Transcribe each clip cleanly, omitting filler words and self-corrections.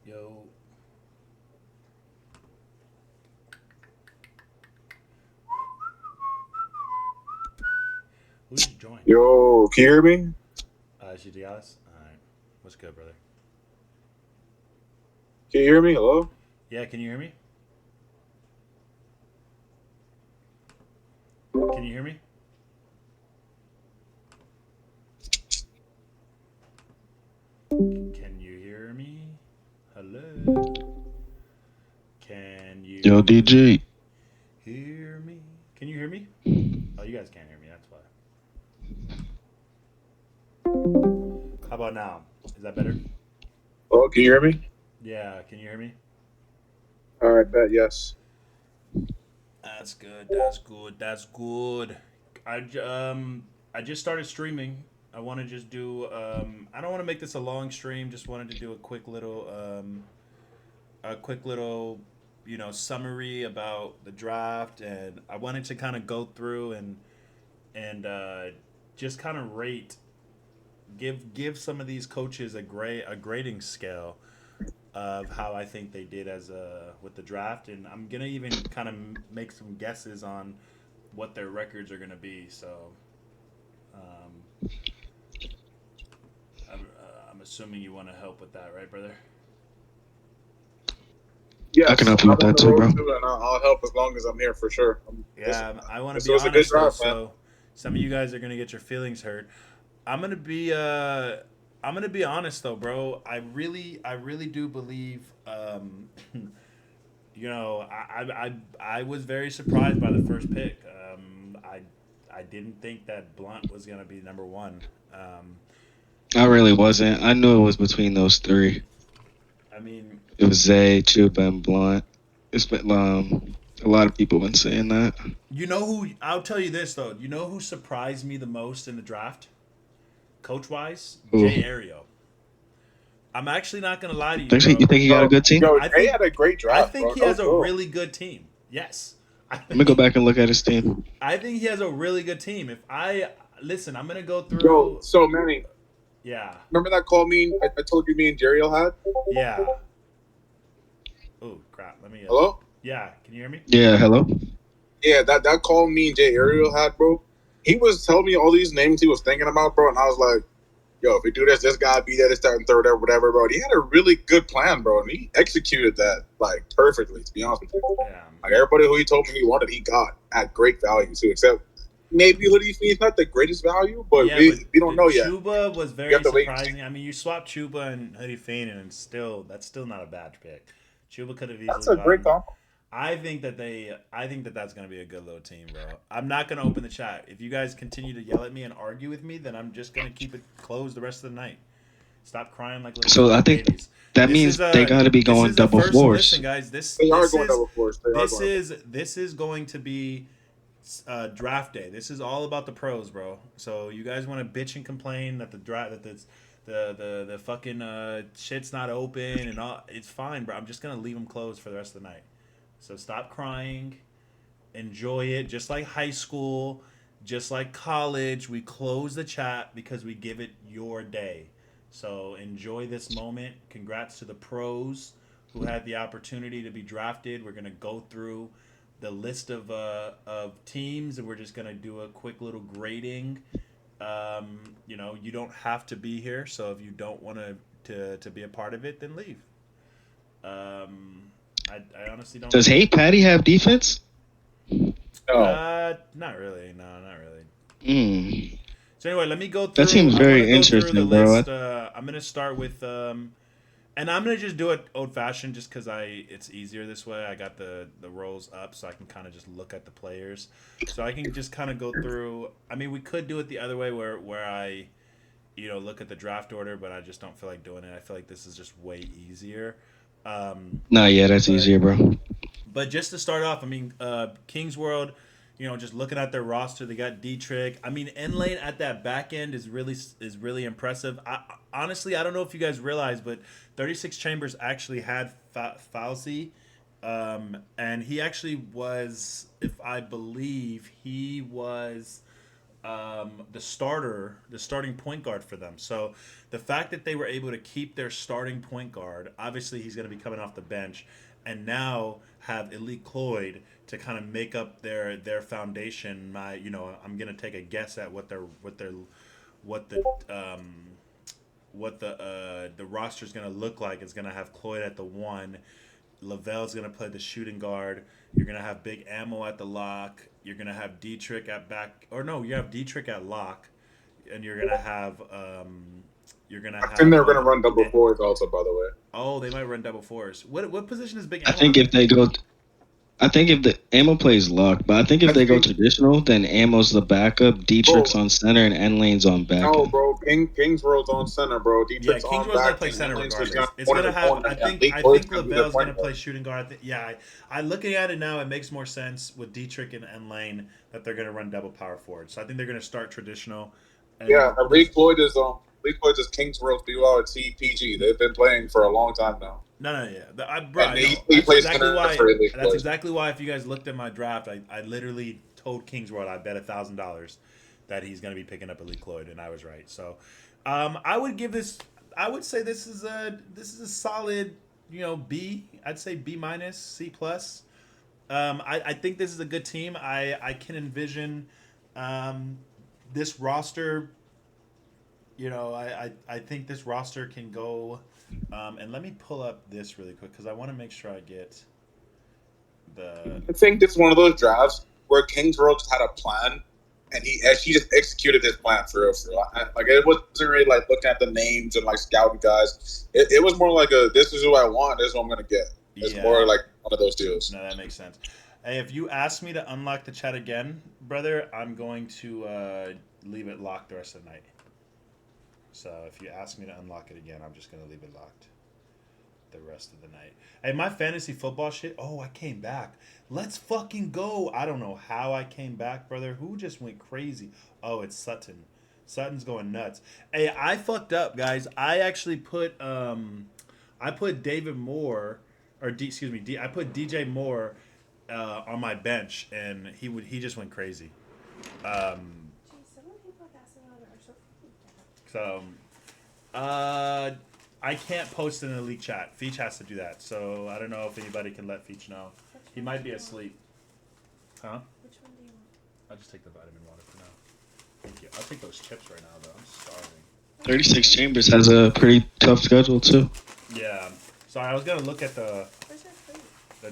Yo, who just joined? Yo, can you hear me? GDS. All right, what's good, brother? Can you hear me? Hello? Yeah, can you hear me? Can you hear me? Can you hear me? Hello. Can Yo, you DG. hear me? Can you hear me? Oh, you guys can't hear me. That's why. How about now? Is that better? Hello, can you hear me? Yeah, can you hear me? All right, bet, yes. That's good. That's good. That's good. I just started streaming. I want to just do I don't want to make this a long stream. Just wanted to do a quick little summary about the draft, and I wanted to kind of go through and just kind of rate give some of these coaches a grading scale of how I think they did as with the draft, and I'm gonna even kind of make some guesses on what their records are gonna be. So um, I'm assuming you want to help with that, right, brother? I can Yes, help you I'm with on that the too, road bro. too, and I'll help as long as I'm here for sure. Yeah, I want to This be was a good honest though. draft, man. So some of you guys are gonna get your feelings hurt. I'm gonna be I'm gonna be honest though, bro. I really do believe I was very surprised by the first pick. I didn't think that Blunt was gonna be number one. Um, I really wasn't. I knew it was between those three. I mean, It was Zay, Chuba, and Blunt. It's been a lot of people been saying that. you know who? I'll tell you this though. You know who surprised me the most in the draft, coach wise? Ooh. Jay Ario. I'm actually not gonna lie to you, You bro. think he got a Yo, good team? yo, I Jay think had a great I draft, think bro. he No has a joke. really good team. Yes, I Let me go think back and look at his team. I think he has a really good team. If I listen, I'm gonna go Yo, through. so Manny, Yeah, remember that call I told you me and Jeriel had? yeah. Oh crap! Let me. Hello? Yeah, can you hear me? Yeah, hello? Yeah, that call me and Jay Ariel had, bro. He was telling me all these names he was thinking about, bro, and I was like, yo, if we do this guy be there, this, that, and third, or whatever, bro. He had a really good plan, bro, and he executed that like perfectly. To be honest with you, Yeah. like everybody who he told me he wanted, he got at great value too. Except maybe Hoodie Fiend's not the greatest value, but Yeah, but we don't the know yet. Chuba was You have very to wait and see. surprising. I mean, you swap Chuba and Hoodie Fane, and that's still not a bad pick. Chuba could have That's easily a great gotten. comp. I think that that's gonna be a good little team, bro. I'm not gonna open the chat. If you guys continue to yell at me and argue with me, then I'm just gonna keep it closed the rest of the night. Stop crying like little So I fucking think babies. that This means is they a got to be this going is a double first. Listen, force. guys. This They are this going is double force. They are this going. is this is going to be draft day. This is all about the pros, bro. So you guys want to bitch and complain that the draft that the fucking shit's not open and all. It's fine, bro. I'm just gonna leave them closed for the rest of the night. So stop crying. Enjoy it. Just like high school, just like college, we close the chat because we give it your day. So enjoy this moment. Congrats to the pros who had the opportunity to be drafted. We're gonna go through the list of teams, and we're just gonna do a quick little grading. You don't have to be here, so if you don't want to be a part of it, then leave. I honestly don't Does know. Hey Patty have defense? No, Not really. No, not really. Mm. So anyway, let me go That through. seems I want to very go through the interesting, bro. list. I'm gonna start with, and I'm gonna just do it old fashioned, just because it's easier this way. I got the roles up, so I can kind of just look at the players. So I can just kind of go through. I mean, we could do it the other way, where I, look at the draft order, but I just don't feel like doing it. I feel like this is just way easier. Nah, yeah, that's But easier, bro. But just to start off, I mean, Kings World, just looking at their roster, they got Dietrich. I mean, N lane at that back end is really impressive. Honestly, I don't know if you guys realize, but 36 Chambers actually had Fauci And he actually was, if I believe, he was the starting point guard for them. So the fact that they were able to keep their starting point guard, obviously he's going to be coming off the bench, and now have Elite Cloyd to kind of make up their foundation. I'm going to take a guess at what the the roster is going to look like. It's going to have Cloyd at the one. Lavelle's going to play the shooting guard. You're going to have Big Ammo at the lock. You're going to have Dietrich at back. Or no, you have Dietrich at lock. And you're going to have. I think they're gonna run double fours also. By the way. Oh, they might run double fours. What position is Big I Ammo? think if they go, I think if the Ammo plays lock, but I think if they go traditional, then Ammo's the backup, Dietrich's on center, and N-Lane's on backup. No, bro. Kingsworld's on center, bro. Dietrich's Yeah, on Kingsworld's gonna back. play center regardless. Gonna It's gonna have. I think Lavelle's gonna play shooting guard. I looking at it now, it makes more sense with Dietrich and N-Lane that they're gonna run double power forward. So I think they're gonna start traditional. Yeah, Elite Cloyd is Kingsworld's BYU at CPG. They've been playing for a long time now. No, yeah. He plays That's exactly why. If you guys looked at my draft, I literally told Kingsworld I bet $1,000 that he's going to be picking up Elite Cloyd, and I was right. So, I would give this. I would say this is a solid, B. I'd say B minus, C plus. I think this is a good team. I can envision this roster. I think this roster can go. And let me pull up this really quick because I want to make sure I get the. I think this is one of those drafts where Kingsworld just had a plan, and he just executed his plan for real. Like it wasn't really like looking at the names and like scouting guys. It was more like this is who I want. This is what I'm gonna get. It's more like one of those deals. No, that makes sense. Hey, if you ask me to unlock the chat again, brother, I'm going to leave it locked the rest of the night. So if you ask me to unlock it again, I'm just going to leave it locked the rest of the night. Hey, my fantasy football shit. Oh, I came back. Let's fucking go. I don't know how I came back, brother. Who just went crazy? Oh, it's Sutton. Sutton's going nuts. Hey, I fucked up, guys. I actually put David Moore I put DJ Moore on my bench, and he just went crazy. So, I can't post in the league chat. Feach has to do that. So I don't know if anybody can let Feach know. He might be asleep. Huh? Which one do you want? I'll just take the vitamin water for now. Thank you. I'll take those chips right now, though. I'm starving. 36 Chambers has a pretty tough schedule, too. Yeah. Sorry, I was going to look at the Where's our food?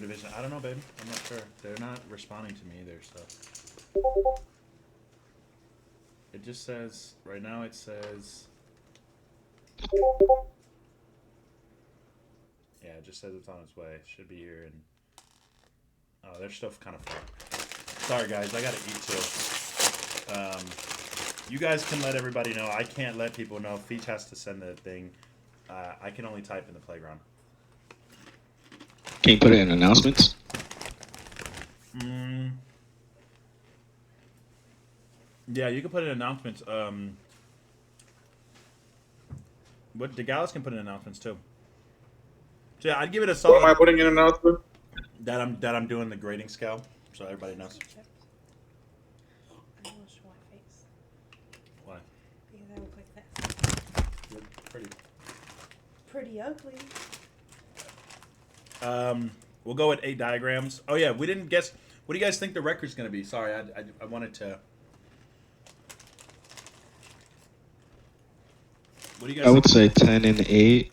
division. I don't know, baby. I'm not sure. They're not responding to me either, so. It just says, right now it says. Yeah, it just says it's on its way. It should be here, and oh, their stuff kind of far. Sorry, guys, I gotta eat too. You guys can let everybody know. I can't let people know. Feach has to send the thing. I can only type in the playground. Can you put it in announcements? Yeah, you can put in announcements. But DeGallis can put in announcements too. So yeah, I'd give it a solid. What am I putting in an announcement? That I'm doing the grading scale, so everybody knows. I want to show my face. Why? Because I look like this. You're pretty. Pretty ugly. We'll go with 8 diagrams. Oh yeah, we didn't guess. What do you guys think the record's gonna be? Sorry, I wanted to. What do you guys? I would say 10-8,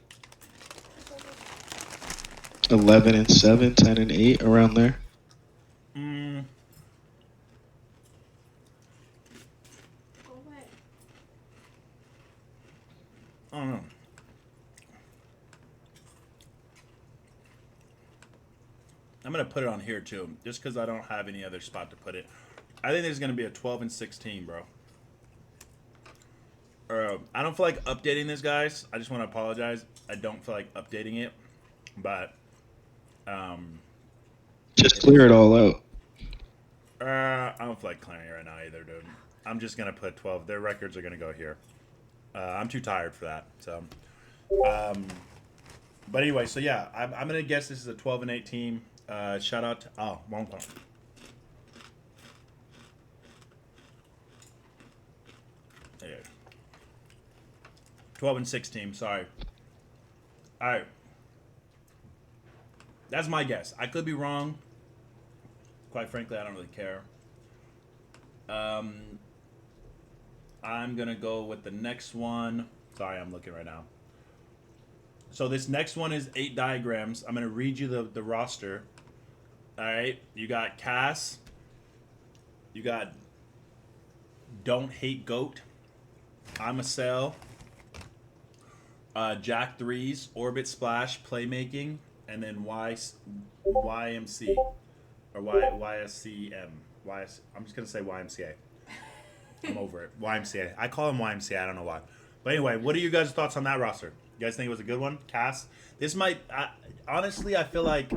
11-7, 10-8, around there. Go away. I don't know. I'm gonna put it on here too, just because I don't have any other spot to put it. I think there's gonna be a 12-16, bro. I don't feel like updating this, guys. I just want to apologize. I don't feel like updating it, but just clear it all out. I don't feel like clearing it right now either, dude. I'm just gonna put 12. Their records are gonna go here. I'm too tired for that. So, but anyway, so yeah, I'm gonna guess this is a 12-8 team. Shout out to wrong one. There. 12-6 team. Sorry. All right. That's my guess. I could be wrong. Quite frankly, I don't really care. I'm gonna go with the next one. Sorry, I'm looking right now. So this next one is 8 diagrams. I'm gonna read you the roster. All right, you got Cass. You got Don't Hate Goat. I'm a Cell. Jack Threes, Orbit Splash, Playmaking, and then YMC or YSCM. I'm just gonna say YMCA. I'm over it. YMCA. I call him YMCA. I don't know why. But anyway, what are you guys' thoughts on that roster? You guys think it was a good one? Cass? This might... honestly, I feel like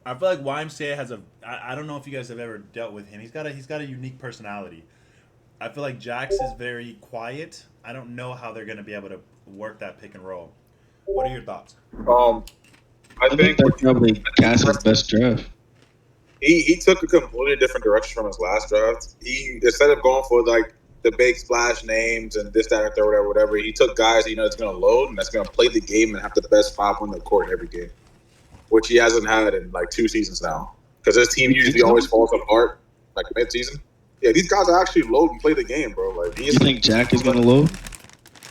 YMCA has a... I don't know if you guys have ever dealt with him. He's got a unique personality. I feel like Jax is very quiet. I don't know how they're going to be able to work that pick and roll. What are your thoughts? I think that's probably Cass's best draft. He took a completely different direction from his last draft. He, instead of going for like the big splash names and this, that, and third, whatever, he took guys that's going to load and that's going to play the game and have the best 5 on the court in every game, which he hasn't had in like 2 seasons now. Because his team usually always falls apart like mid-season. Yeah, these guys are actually load and play the game, bro. Like, you think Jack is going to load?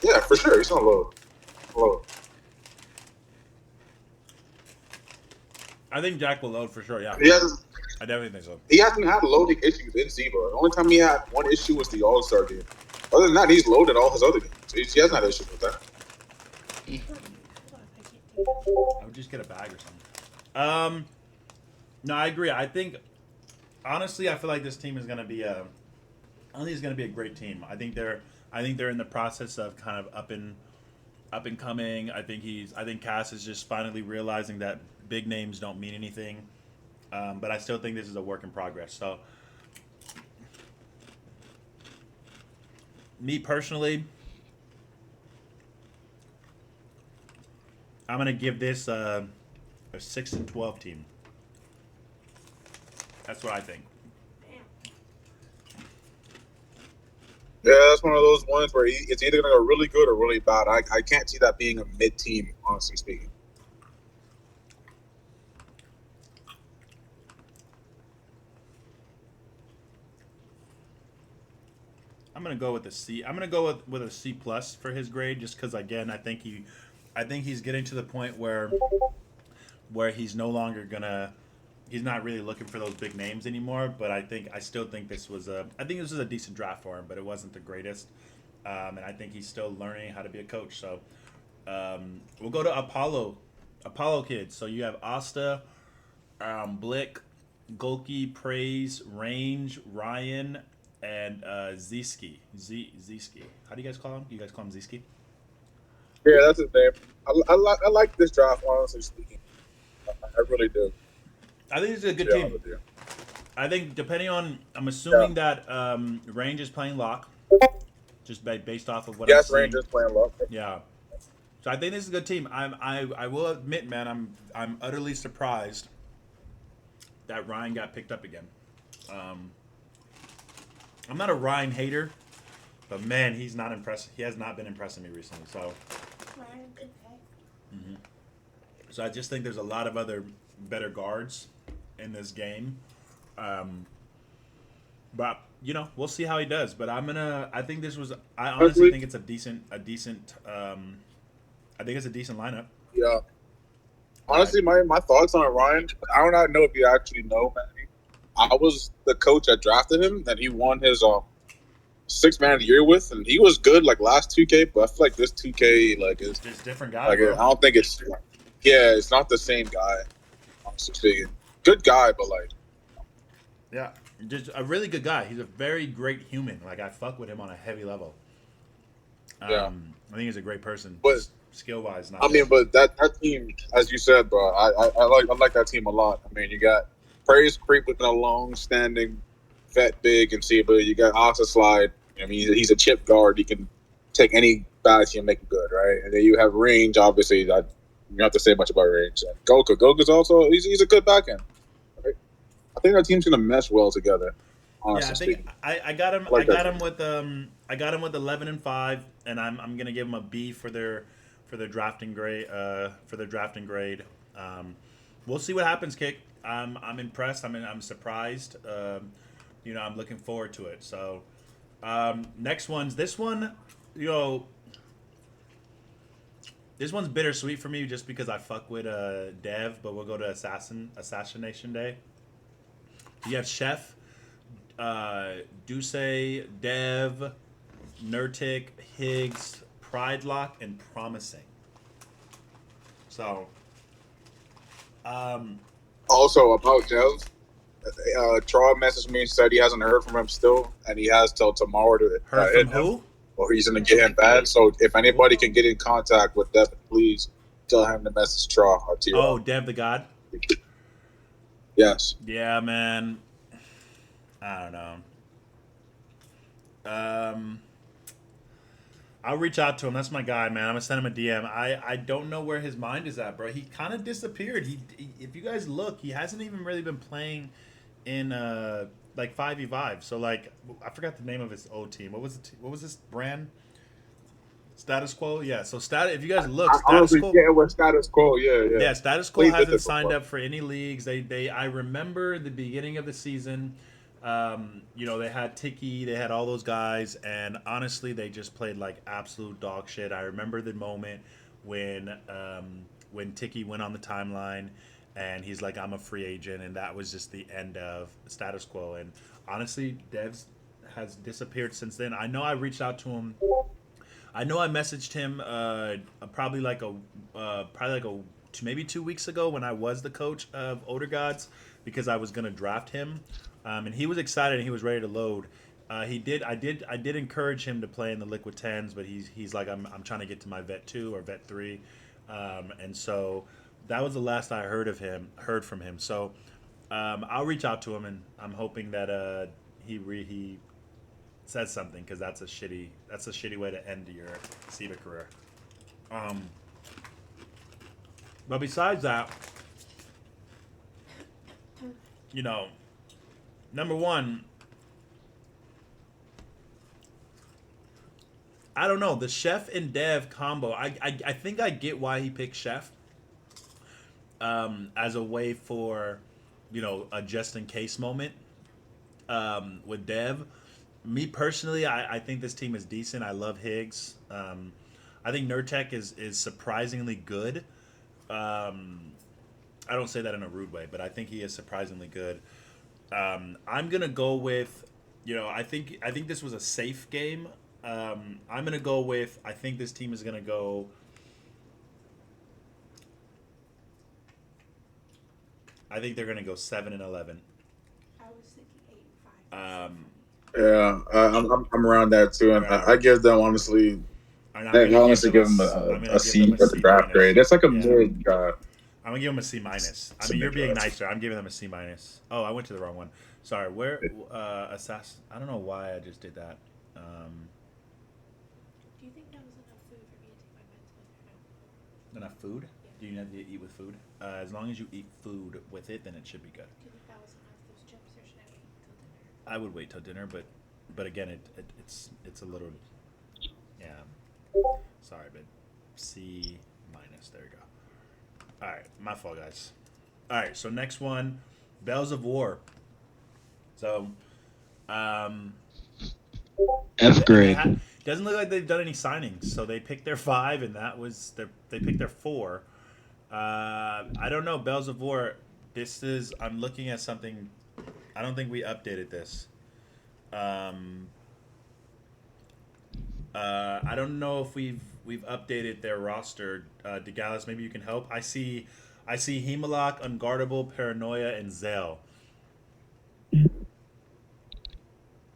Yeah, for sure. He's going to load. I think Jack will load for sure, yeah. I definitely think so. He hasn't had loading issues in SEBA. The only time he had one issue was the All-Star game. Other than that, he's loaded all his other games. He hasn't had issues with that. I would just get a bag or something. No, I agree. I think, honestly, I feel like this team is going to be I think it's going to be a great team. I think they're in the process of kind of up and coming. I think Cass is just finally realizing that big names don't mean anything. But I still think this is a work in progress. So, me personally, I'm gonna give this a 6-12 team. That's what I think. Yeah, that's one of those ones where it's either gonna go really good or really bad. I can't see that being a mid team, honestly speaking. I'm gonna go with a C. I'm gonna go with a C plus for his grade, just because again, I think he's getting to the point where he's no longer he's not really looking for those big names anymore. But I still think this was a decent draft for him, but it wasn't the greatest. And I think he's still learning how to be a coach. So we'll go to Apollo kids. So you have Asta, Blick, Golki, Praise, Range, Ryan, and Zeski. Zeski. How do you guys call him? You guys call him Zeski? Yeah, that's his name. I like this draft, honestly speaking. I really do. I think it's a good team. I think I'm assuming that Range is playing lock, just based off of what I'm seeing. Range is playing lock. Yeah. So I think this is a good team. I will admit, man, I'm utterly surprised that Ryan got picked up again. I'm not a Ryan hater, but man, he's not impressed. He has not been impressing me recently. So, so I just think there's a lot of other better guards in this game. But we'll see how he does. But I think this was. I honestly think it's a decent. I think it's a decent lineup. Yeah. Honestly, my thoughts on Ryan. I do not know if you actually know, Manny. I was the coach that drafted him, and he won his 6th man of the year with, and he was good like last 2K, but I feel like this 2K is just different guy. Like, I don't think it's it's not the same guy. Honestly speaking, good guy, but yeah, just a really good guy. He's a very great human. Like I fuck with him on a heavy level. I think he's a great person, but skill wise. But that team, as you said, bro, I like that team a lot. I mean, you got Praise Creep with a long-standing vet big and see, but you got Asa Slide. I mean, he's a chip guard. He can take any bad team and make it good, right? And then you have Range, obviously. You don't have to say much about range. And Goku's also he's a good back end. Right? I think our team's gonna mesh well together. Yeah, Honestly I think speaking, I got him. I like that. I got him with 11-5, and I'm gonna give him a B for their drafting grade. For their drafting grade. We'll see what happens, Kick. I'm impressed. I'm surprised. I'm looking forward to it. So next one's this one. You know, this one's bittersweet for me just because I fuck with Dev, but we'll go to Assassination Day. You have Chef, Duce, Dev, Nurtic, Higgs, Pride Lock, and Promising. So, Also about Dev, Troy messaged me and said he hasn't heard from him still, and he has till tomorrow to heard from hit him, who? or he's gonna get him bad. So if anybody can get in contact with Devin, please tell him to message Troy or Oh, T-Rock. Dev the God. Yes. Yeah, man. I don't know. I'll reach out to him. That's my guy, man. I'm gonna send him a DM. I don't know where his mind is at, bro. He kind of disappeared. If you guys look, he hasn't even really been playing in like 5v5. So like, I forgot the name of his old team. What was it? What was this brand? Status Quo. Yeah. So If you guys look, I Status honestly Quo. get with status quo. Yeah. Yeah, Status Quo Played with hasn't it signed before. up for any leagues. I remember the beginning of the season. They had Tiki, they had all those guys, and honestly, they just played like absolute dog shit. I remember the moment when Tiki went on the timeline, and he's like, "I'm a free agent," and that was just the end of Status Quo. And honestly, Devs has disappeared since then. I know I reached out to him. I know I messaged him maybe 2 weeks ago when I was the coach of Older Gods because I was gonna draft him, and he was excited and he was ready to load. I did encourage him to play in the Liquid Tens, but he's like I'm trying to get to my Vet 2 or Vet 3, and so that was the last I heard from him. So I'll reach out to him and I'm hoping that he says something because that's a shitty way to end your SIVA career. But besides that, number one, I don't know the Chef and Dev combo. I think I get why he picked Chef as a way for a just in case moment with Dev. Me personally, I think this team is decent. I love Higgs. I think Nurtec is surprisingly good. I don't say that in a rude way, but I think he is surprisingly good. I'm gonna go with, I think this was a safe game. I'm gonna go with. I think this team is gonna go. I think they're gonna go 7-11. I was thinking 8-5. Yeah, I'm around that too, and I give them honestly. And I honestly give them I'm gonna a give them C a for the C draft grade. minus. That's like a Yeah. mid. I'm gonna give them a C minus. I It's a mean, you're mid being draft. nicer. I'm giving them a C minus. Oh, I went to the wrong one. Sorry. Where assassin? I don't know why I just did that. Do you think that was enough food for me to take my meds with or no? Enough food? Do you need to eat with food? As long as you eat food with it, then it should be good. Do you think that was enough those chips or should I wait until dinner? I would wait till dinner, but again, it's a little, yeah. Sorry, but C minus. There you go. All right, my fault, guys. All right, so next one, Bells of War. So, F grade. doesn't look like they've done any signings. So they picked their 5, and they picked their 4. I don't know, Bells of War. I'm looking at something. I don't think we updated this. I don't know if we've updated their roster. DeGallis, maybe you can help. I see Hemalok, Unguardable, Paranoia, and Zell.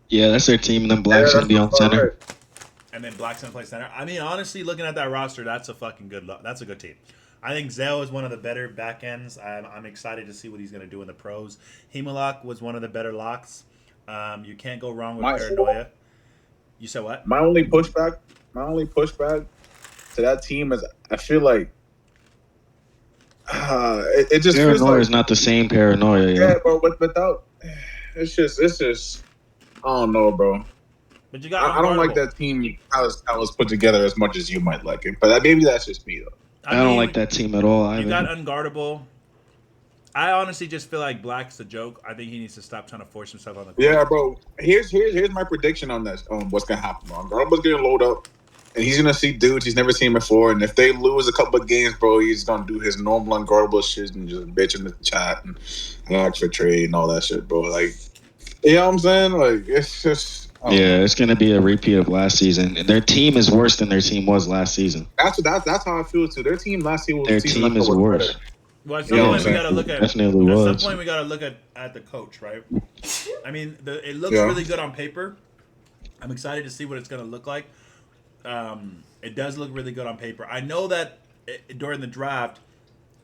Yeah, that's their team, and then Black's gonna be on center. Right. And then Black's gonna play center. I mean, honestly, looking at that roster, that's a fucking that's a good team. I think Zell is one of the better back ends. I'm excited to see what he's gonna do in the pros. Hemalok was one of the better locks. You can't go wrong with Paranoia. You said what? My only pushback to that team is I feel like it just feels Paranoia like is not the same paranoia, yeah, yo. bro. But without, it's just I don't know, bro. But you got I don't like unguardable. that team how it's put together as much as you might like it. But maybe that's just me though. I I don't like mean, that team at all you either. got unguardable. I honestly just feel like Black's a joke. I think he needs to stop trying to force himself on the court. Yeah, bro. Here's my prediction on this. What's gonna happen, bro? Garba's gonna load up, and he's gonna see dudes he's never seen before. And if they lose a couple of games, bro, he's gonna do his normal unguardable shit and just bitch in the chat and ask for trade and all that shit, bro. Like, you know what I'm saying? Like, it's just Yeah, it's gonna be a repeat of last season. Their team is worse than their team was last season. That's how I feel too. Their team last season Their season team is was worse. better. Well, at You some know what point I'm we saying? gotta look at. Definitely At some was. point we gotta look at the coach, right? I mean, it looks Yeah. really good on paper. I'm excited to see what it's gonna look like. It does look really good on paper. I know that during the draft,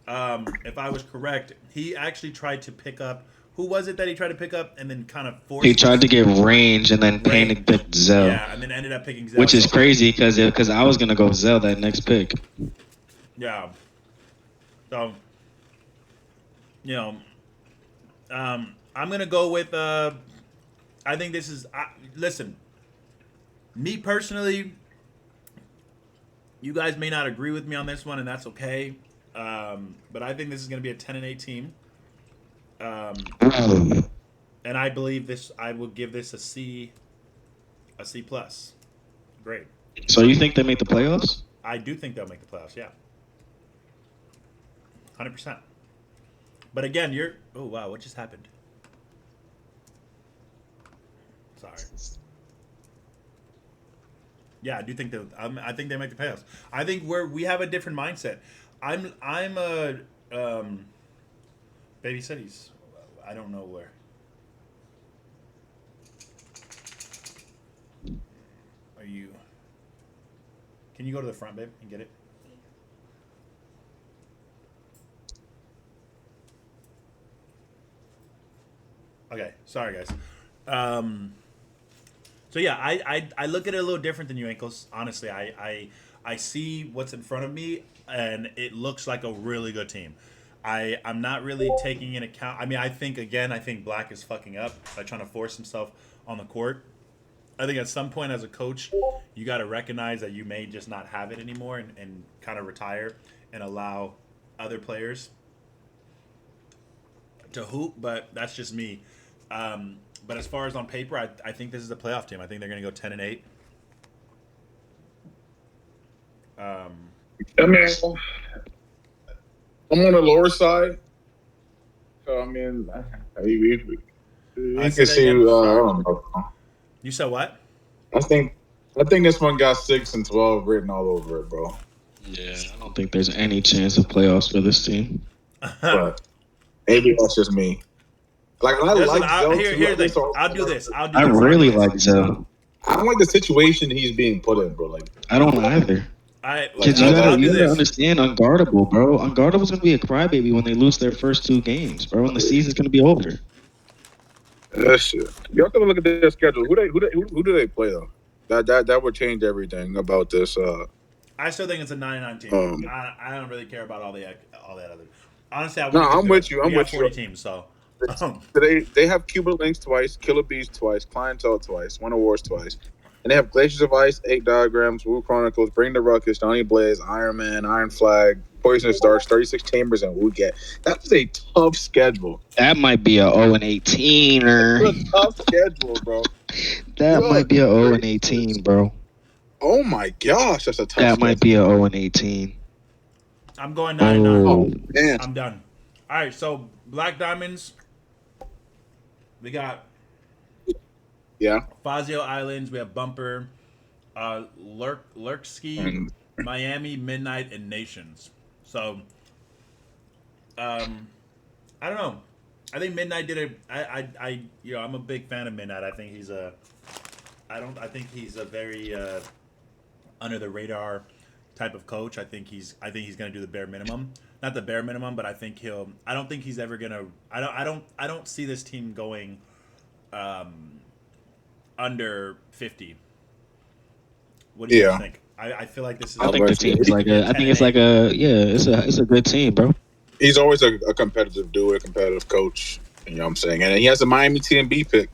if I was correct, he actually tried to pick up. Who was it that he tried to pick up and then kind of forced? He tried to get range and then panic picked Zell, Yeah, and then ended up picking Zell. which is crazy because I was gonna go Zell that next pick. Yeah. So, you know, I'm gonna go with. I think this is. Listen, me personally, you guys may not agree with me on this one, and that's okay. But I think this is gonna be a 10-8 team. And I believe this. I will give this a C plus. Great. So you think they make the playoffs? I do think they'll make the playoffs. Yeah, 100%. But again, you're. Oh wow, what just happened? Sorry. Yeah, I do think that. I think they make the playoffs. I think we have a different mindset. I'm a baby cities. I don't know where. Are you? Can you go to the front, babe, and get it? Okay, sorry guys. So yeah, I look at it a little different than you, Ankles. Honestly, I see what's in front of me, and it looks like a really good team. I'm not really taking in account. I mean, I think Black is fucking up by trying to force himself on the court. I think at some point as a coach, you got to recognize that you may just not have it anymore and kind of retire and allow other players to hoop. But that's just me. But as far as on paper, I think this is a playoff team. I think they're going to go 10-8. I mean, I'm on the lower side, so I mean, you can say that see. I again. don't know. You said what? I think this one got 6 and 12 written all over it, bro. Yeah, I don't think there's any chance of playoffs for this team. But maybe that's just me. Like I Listen, like Zell here's too. the thing. I'll do this. I really like Zell. I don't like the situation he's being put in, bro. Like I don't either. Like, Because you I'll do gotta this. understand Unguardable, bro. Unguardable's gonna be a crybaby when they lose their first 2 games, bro. And the season's gonna be over. that shit. Y'all gotta look at their schedule. Who do they play though? That would change everything about this. I still think it's a 99 team. I don't really care about all that other. Honestly, I'm with you. I'm with 40 you. teams, so. They have Cuban Links twice, Killer Bees twice, Clientele twice, Winter Wars twice. And they have Glaciers of Ice, 8 Diagrams, Wu Chronicles, Bring the Ruckus, Donnie Blaze, Iron Man, Iron Flag, Poisonous Darts, 36 Chambers, and Wu Get. That's a tough schedule. That might be a 0-18er. That's a tough schedule, bro. That might be a 0-18, bro. Oh my gosh, that's a tough schedule. That might be a 0-18. I'm going 9-9. Oh, man. I'm done. All right, so Black Diamonds. We got Fazio Islands. We have Bumper, Lurkski, Miami, Midnight, and Nations. So, I don't know. I think Midnight did I'm a big fan of Midnight. I think he's a very under the radar type of coach. I think he's going to do the bare minimum. Not the bare minimum, but I think I don't think he's ever going to. I don't see this team going under 50. What do you guys think? I feel like this is. I think the team is it's a good team, bro. He's always a competitive dude, a competitive coach. You know what I'm saying? And he has a Miami TMB pick.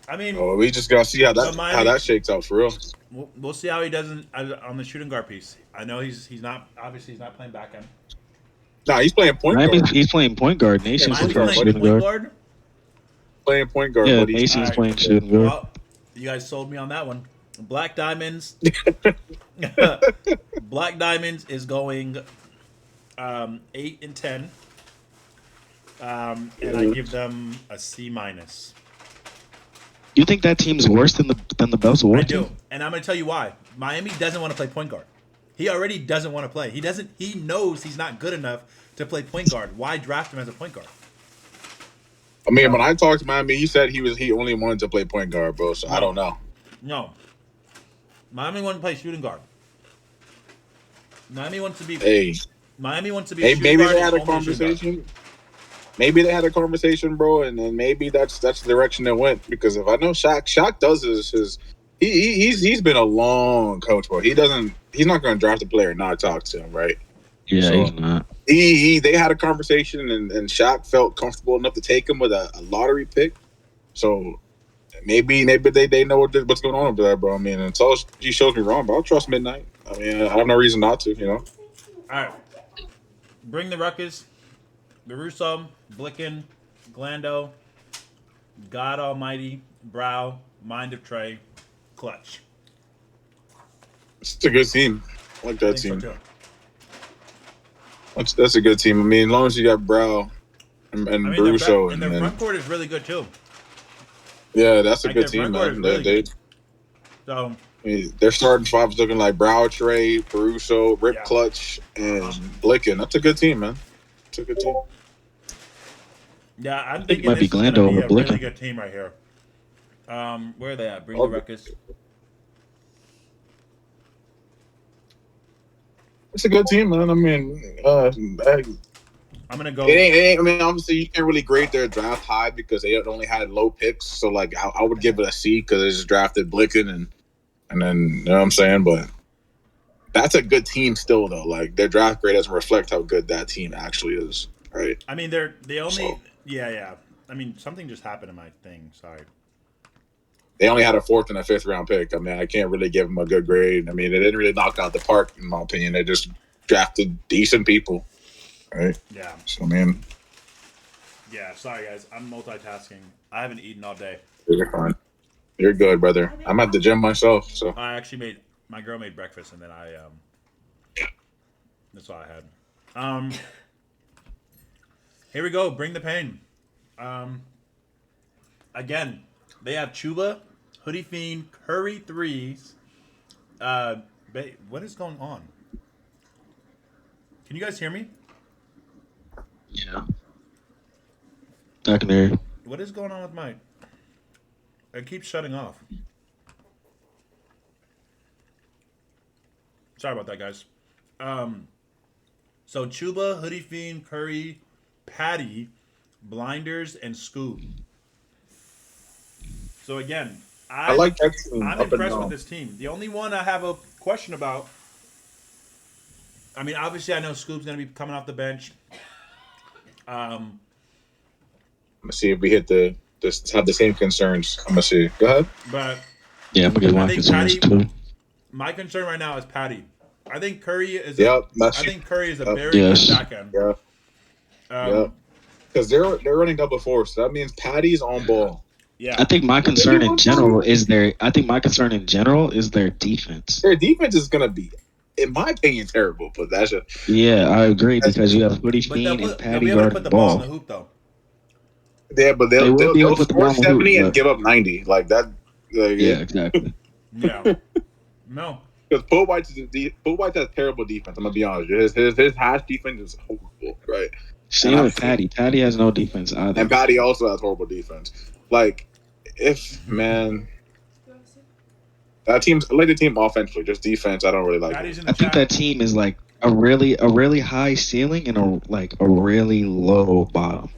I mean, So we just gotta see how Miami, that shakes out for real. we'll see how he does on the shooting guard piece. I know he's not obviously he's not playing back end. Nah, he's playing point Miami, guard. he's playing point guard. Yeah, Nation's Miami's point playing playing guard, shooting point guard. guard. Playing point guard, Yeah, but he's Nation's Alright. playing shooting guard. Well, you guys sold me on that one. Black Diamonds. Black Diamonds is going 8 and 10. And I give them a C minus. You think that team's worse than the Bells of War I team? do, and I'm going to tell you why. Miami doesn't want to play point guard. He already doesn't want to play. He doesn't. He knows he's not good enough to play point guard. Why draft him as a point guard? I mean, when I talked to Miami, he said he only wanted to play point guard, bro. So I don't know. No. Miami wants to play shooting guard. Miami wants to be. Hey, Miami wants to be. hey, shooting maybe guard they had and a only shooting guard. conversation. Maybe they had a conversation, bro, and then maybe that's the direction it went. Because if I know Shaq does his he's been a long coach, bro. He's not going to draft a player and not talk to him, right? Yeah, So, he's not. They had a conversation, and Shaq felt comfortable enough to take him with a lottery pick. So maybe they know what's going on over there, bro. I mean, until he shows me wrong, but I'll trust Midnight. I mean, I have no reason not to, you know. All right. Bring the ruckus. Caruso, Blicken, Glando, God Almighty, Brow, Mind of Trey, Clutch. It's a good team. I like that I think team. so too. That's a good team. I mean, as long as you got Brow and I mean, Caruso, their front court is really good too. yeah, that's a Like, good their team, front court man. is really They, good. So I mean, their starting five is looking like Brow, Trey, Caruso, Rip Yeah. Clutch, and Blicken. That's a good team, man. It's a good team. yeah, I'm it thinking might this be is going Glando to be over a Blicken. really good team right here. Where are they at? Bring the ruckus. It's a good team, man. I mean, I'm gonna go. it ain't. I mean, obviously, you can't really grade their draft high because they only had low picks. So, like, I would give it a C because they just drafted Blicken and then you know what I'm saying. But that's a good team still, though. Like, their draft grade doesn't reflect how good that team actually is, right? I mean, they only. So- Yeah. I mean, something just happened to my thing. Sorry. They only had a 4th and a 5th round pick. I mean, I can't really give them a good grade. I mean, they didn't really knock out the park, in my opinion. They just drafted decent people, right? Yeah. So, I mean, Yeah. Sorry, guys. I'm multitasking. I haven't eaten all day. you're fine. You're good, brother. I'm at the gym myself, so. I actually my girl made breakfast and then that's all I had. Here we go. Bring the pain. Again, they have Chuba, Hoodie Fiend, Curry threes. What is going on? Can you guys hear me? Yeah. I can hear you. What is going on with my? It keeps shutting off. Sorry about that, guys. So Chuba, Hoodie Fiend, Curry, Patty, Blinders, and Scoob. So again, I like that team. I'm up and impressed with down. this team. The only one I have a question about. I mean, obviously, I know Scoob's going to be coming off the bench. Let's see if we hit just have the same concerns. I'm gonna see. Go ahead. But Yeah, I'm gonna get I one think concerns Patty- too. my concern right now is Patty. I think Curry is. Yep. I think Curry is a very Yes. good back end. Yeah. Um, Because they're running double four, so that means Patty's on ball. yeah. I think my concern in general is their. I think my concern in general is their defense. Their defense is gonna be, in my opinion, terrible. But that's just Yeah, I agree because you have Hoodie But they'll Fiend and be Patty able to put guarding the the ball in ball. the hoop, though. yeah, but They they'll will be able they'll to put the score ball in the 70 hoop, and but- give up 90 like that. Like, Yeah, exactly. Yeah. No. Because Paul White has terrible defense. I'm gonna be honest. His hash defense is horrible, right? Same And with Patty. Patty has no defense either. And Patty also has horrible defense. Like, that team's I like the team offensively, just defense. I don't really like. Patty's It. in the I think chat. that team is like a really high ceiling and a really low bottom.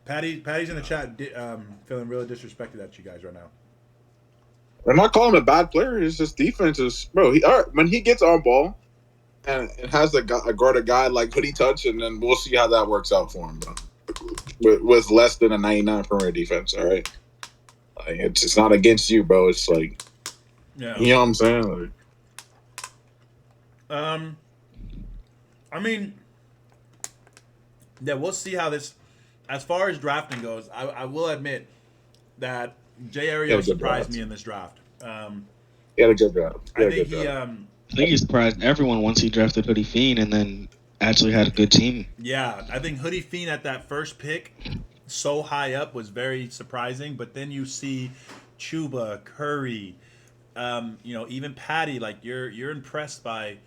Patty's in the chat, feeling really disrespected at you guys right now. I'm not calling him a bad player. It's just defense is bro. When he gets on ball, and it has a guard a guy like Hoodie Touch, and then we'll see how that works out for him, bro. With less than a 99 perimeter defense, all right. Like it's not against you, bro. It's like Yeah. you know what I'm saying. Like, I mean, yeah, we'll see how this. As far as drafting goes, I will admit that Jay Ario surprised me in this draft. he had a good job. I think he, I think he surprised everyone once he drafted Hoodie Fiend and then actually had a good team. yeah, I think Hoodie Fiend at that first pick, so high up, was very surprising. But then you see Chuba, Curry, even Patty. Like you're impressed by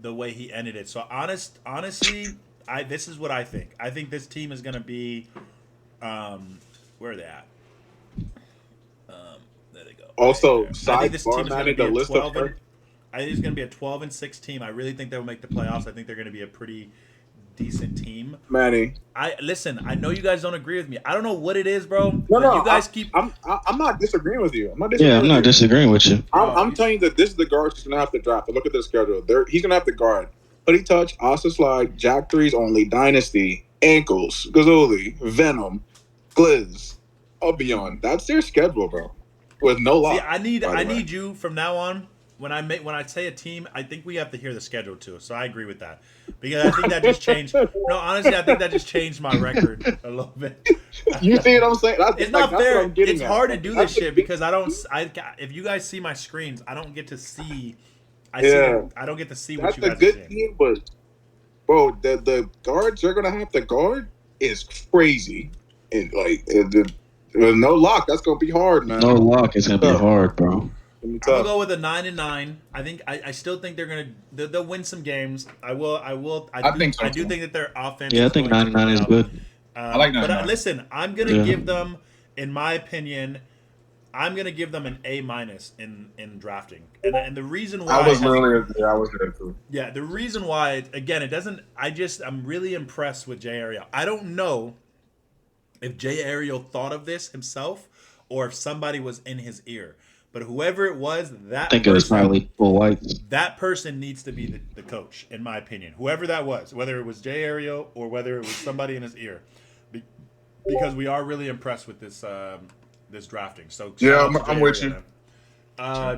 the way he ended it. So honestly, this is what I think. I think this team is gonna be, where are they at? There they go. Also, Right there. I think this team is gonna be the a list 12 of and, I think it's gonna be a 12-6 team. I really think they'll make the playoffs. I think they're gonna be a pretty decent team. Manny. I listen. I know you guys don't agree with me. I don't know what it is, bro. No, but no, you guys keep. I'm not disagreeing with you. I'm not disagreeing. Yeah, I'm not disagreeing with you. I'm telling you that this is the guard he's gonna have to draft. Look at the schedule. He's gonna have to guard Hoodie Touch, Asa Slide, Jack Threes only, Dynasty, Ankles, Gazoli, Venom, Glizz, Albion. That's their schedule, bro. With no lock. See, I need you from now on. When I say a team, I think we have to hear the schedule too. So I agree with that because I think that just changed. No, honestly, I think that just changed my record a little bit. You see what I'm saying? It's not fair. It's hard to do this shit because if you guys see my screens, I don't get to see. I don't get to see what that's you guys a good are seeing. team, but bro, the guards they're gonna have to guard is crazy. And with no lock, that's gonna be hard, man. No lock is gonna be hard, bro. I'm gonna go with a 9-9. I think I still think they'll win some games. I do think that their offense. Yeah, I think 9-9 is good. I like 9-9. But listen, I'm gonna give them, in my opinion, I'm gonna give them an A- in drafting, and the reason why I was there too. Yeah, the reason why again it doesn't. I'm really impressed with Jay Ariel. I don't know if Jay Ariel thought of this himself or if somebody was in his ear. But whoever it was, I think it was probably Full Whites. That person needs to be the coach, in my opinion. Whoever that was, whether it was Jay Ario or whether it was somebody in his ear, because we are really impressed with this this drafting. So yeah, I'm with you.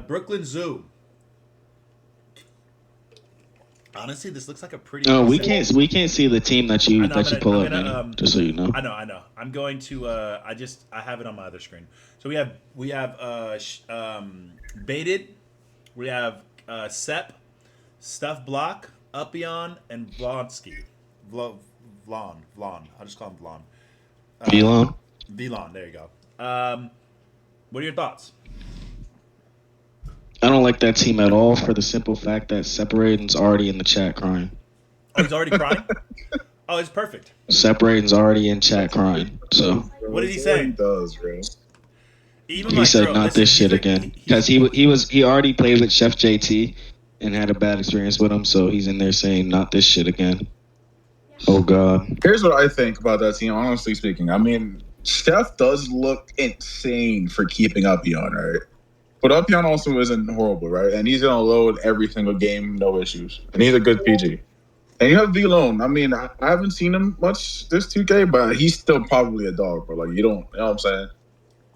Brooklyn Zoo. Honestly, this looks like a pretty. No, we can't see the team that you pull up, man. Just so you know. I know. I'm going to. I have it on my other screen. So we have Baited, we have Sep, Stuff Block, Upion, and Vlonsky. Vlon. I'll just call him Vlon. Vlon. There you go. What are your thoughts? I don't like that team at all for the simple fact that Separating's already in the chat crying. Oh, he's already crying? Oh, it's perfect. Separating's already in chat crying. So what did he say? He does, bro. He said, "Not this shit again," because he already played with Chef JT and had a bad experience with him, so he's in there saying, "Not this shit again." Oh God. Here's what I think about that team. Honestly speaking, I mean, Chef does look insane for keeping Upion, right? But Upion also isn't horrible, right? And he's gonna load every single game, no issues, and he's a good PG. And you have V-Lone. I mean, I haven't seen him much this 2K, but he's still probably a dog, bro. Like you know what I'm saying?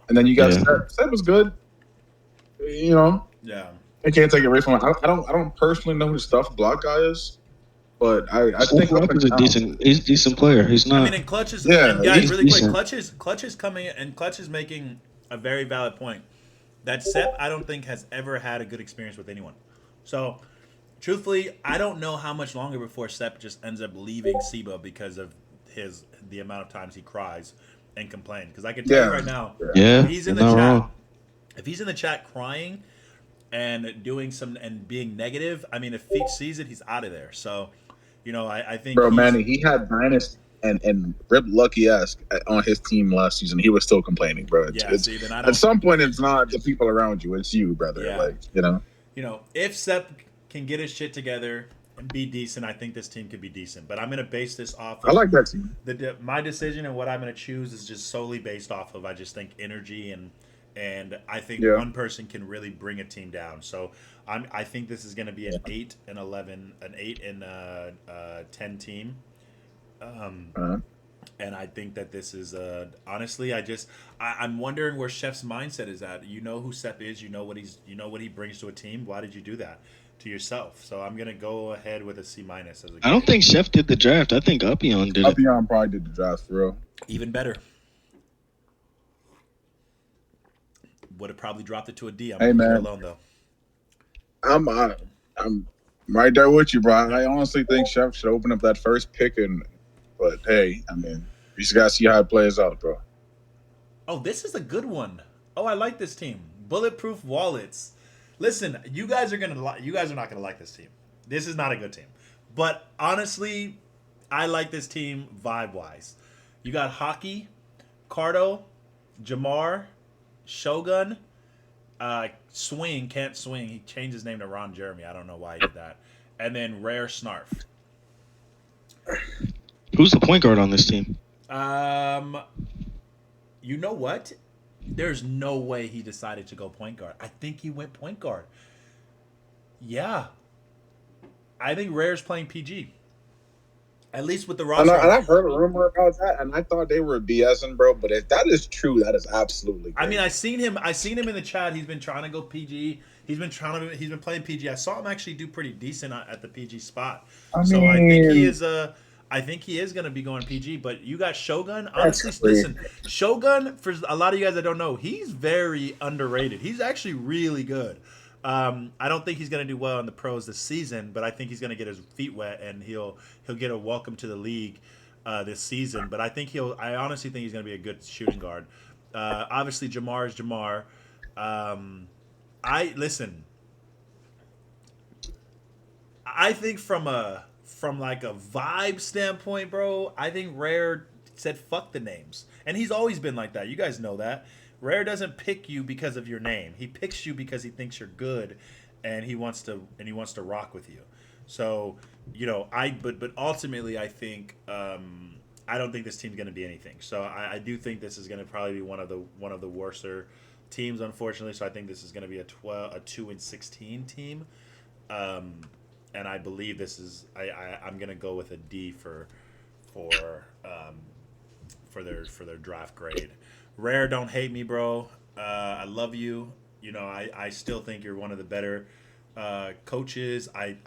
And then you got Seb. Seb was good. You know? Yeah. I can't take it away from him. I don't personally know who the Stuff Block guy is, but I think he's a decent player. He's not. I mean, and Clutch is and guys, really quick. Clutch is coming and Clutch is making a very valid point. That Sep, I don't think has ever had a good experience with anyone. So, truthfully, I don't know how much longer before Sep just ends up leaving SIBA because of the amount of times he cries and complains. Because I can tell you right now, if he's in the chat, wrong. if he's in the chat crying and doing some and being negative, I mean, if Feach sees it, he's out of there. So, I think, bro, Manny, he had Dynasty and Rip Lucky ass on his team last season. He was still complaining, bro. At some point, it's not the people around you; it's you, brother. Yeah. If Sep can get his shit together and be decent, I think this team could be decent. But I'm gonna base this off of. I like that team. My decision and what I'm gonna choose is just solely based off of. I just think energy and and I think Yeah. one person can really bring a team down. So I think this is going to be an 8-11, an 8-10 team. Uh, And I think that this is honestly, I'm wondering where Chef's mindset is at. You know who Sep is. You know what he brings to a team. Why did you do that to yourself? So I'm gonna go ahead with a C- as a I don't grade. think Chef did the draft. I think Upion did it. Albion probably did the draft for real. Even better. Would have probably dropped it to a D. I'm Hey gonna leave it man, alone though. I'm uh, I'm right there with you, bro. I honestly think Chef should open up that first pick, but hey, I mean, you just gotta see how it plays out, bro. Oh, this is a good one. Oh, I like this team. Bulletproof wallets. Listen, you guys are not gonna like this team. This is not a good team. But honestly, I like this team vibe wise. You got Hockey, Cardo, Jamar, Shogun, Swing, can't swing. He changed his name to Ron Jeremy. I don't know why he did that. And then Rare Snarf. Who's the point guard on this team? Um, you know what? There's no way he decided to go point guard. I think he went point guard. Yeah, I think Rare's playing PG. At least with the And, roster. I, and I've heard a rumor about that, and I thought they were BSing, bro. But if that is true, that is absolutely I mean, crazy. I seen him in the chat. He's been trying to go PG. He's been playing PG. I saw him actually do pretty decent at the PG spot. I So I think he mean, is I think he is going to be going PG. But you got Shogun. that's Honestly, crazy. listen, Shogun, for a lot of you guys that don't know, he's very underrated. He's actually really good. I don't think he's going to do well in the pros this season, but I think he's going to get his feet wet and he'll get a welcome to the league this season. But I honestly think he's going to be a good shooting guard. Obviously, Jamar is Jamar. I listen. I think from like a vibe standpoint, bro. I think Rare said fuck the names, and he's always been like that. You guys know that. Rare doesn't pick you because of your name. He picks you because he thinks you're good, and he wants to rock with you. So but ultimately, I think I don't think this team's going to be anything. So I do think this is going to probably be one of the worser teams, unfortunately. So I think this is going to be a 2-16 team, and I believe this is I'm going to go with a D for their draft grade. Rare, don't hate me, bro. I love you. I still think you're one of the better coaches. I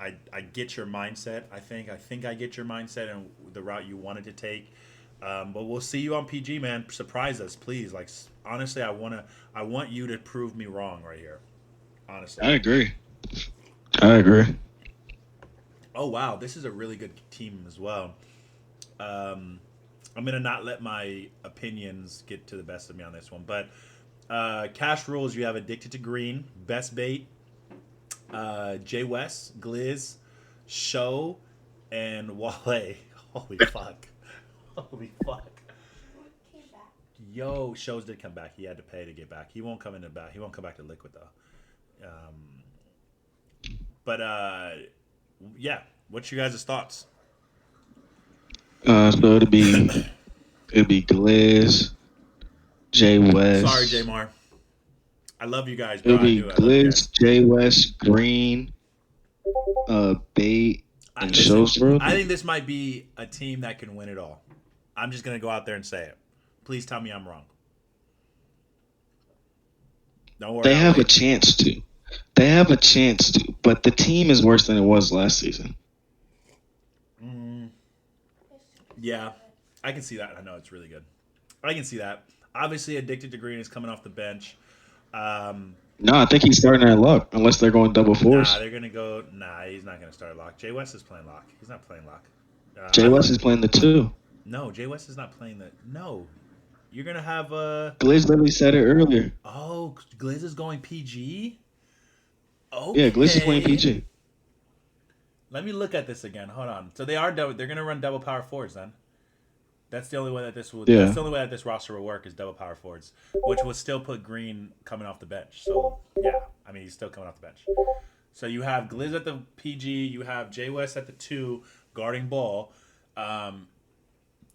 get your mindset. I think I get your mindset and the route you wanted to take. But we'll see you on PG, man. Surprise us, please. Like honestly, I want you to prove me wrong right here. Honestly, I agree. I agree. Oh wow, this is a really good team as well. I'm gonna not let my opinions get to the best of me on this one, but cash rules. You have Addicted to Green, Best Bait, Jay West, Gliz, Show, and Wale. Holy fuck! Holy fuck! Came back. Yo, Shows did come back. He had to pay to get back. He won't come into back. He won't come back to Liquid though. But yeah. What's your guys' thoughts? So it'd be Gliz, Jay West. Sorry, Jamar. I love you guys, bro. It'll I be do. I love you guys. Gliz, Jay West, Green, Bait, and Shows, bro. I think this might be a team that can win it all. I'm just gonna go out there and say it. Please tell me I'm wrong. Don't worry. They have a chance to. They have a chance to, but the team is worse than it was last season. Yeah, I can see that. I know it's really good. I can see that. Obviously, Addicted to Green is coming off the bench. No, I think he's starting at lock, unless they're going double fours. Nah, they're gonna go. Nah, he's not gonna start lock. Jay West is playing lock. He's not playing lock. Jay West is playing the 2. No, Jay West is not playing the. No, you're gonna have Gliz literally said it earlier. Oh, Gliz is going PG. Okay. Yeah, Gliz is playing PG. Let me look at this again. Hold on. So they're gonna run double power forwards then. That's the only way that this will. Yeah. That's the only way that this roster will work is double power forwards, which will still put Green coming off the bench. So yeah, I mean he's still coming off the bench. So you have Gliz at the PG, you have Jay West at the 2 guarding ball.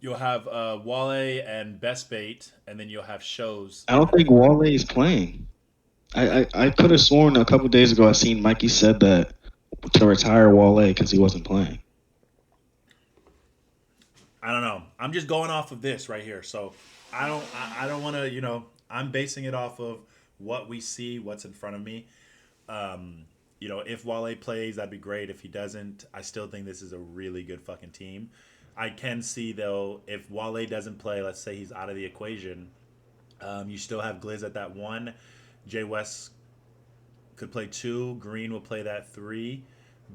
You'll have Wale and Best Bait, and then you'll have shows. I don't think Wale is playing. I could have sworn a couple days ago I seen Mikey said that to retire Wale because he wasn't playing. I don't know. I'm just going off of this right here. So I don't want to, I'm basing it off of what we see, what's in front of me. If Wale plays, that'd be great. If he doesn't, I still think this is a really good fucking team. I can see though, if Wale doesn't play, let's say he's out of the equation, you still have Gliz at that one. Jay West could play two. Green will play that three.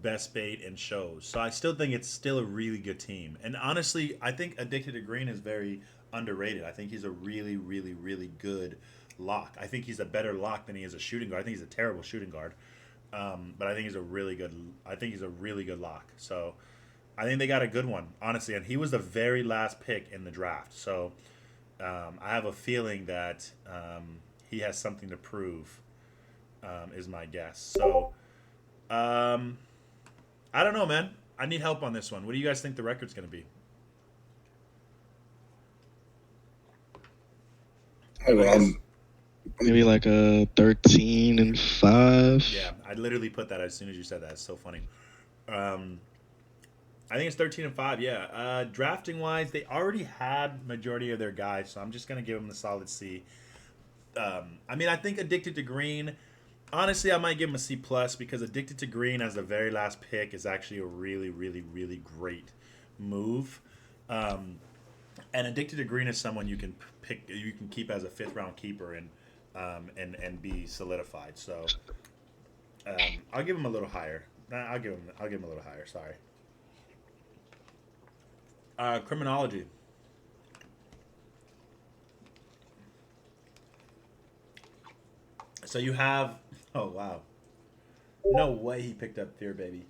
Best Bait and shows. So I still think it's still a really good team. And honestly, I think Addicted to Green is very underrated. I think he's a really, really, really good lock. I think he's a better lock than he is a shooting guard. I think he's a terrible shooting guard. But I think he's a really good. I think he's a really good lock. So I think they got a good one, honestly. And he was the very last pick in the draft. So I have a feeling that he has something to prove. Is my guess. So. I don't know, man. I need help on this one. What do you guys think the record's going to be? Maybe like a 13-5. Yeah, I literally put that as soon as you said that. It's so funny. I think it's 13-5. Yeah. Drafting wise, they already had majority of their guys, so I'm just going to give them the solid C. I think Addicted to Green. Honestly, I might give him a C plus because Addicted to Green as the very last pick is actually a really, really, really great move. And Addicted to Green is someone you can keep as a 5th round keeper and be solidified. So I'll give him a little higher. I'll give him a little higher. Sorry. Criminology. So you have. Oh, wow. No way he picked up Fear Baby.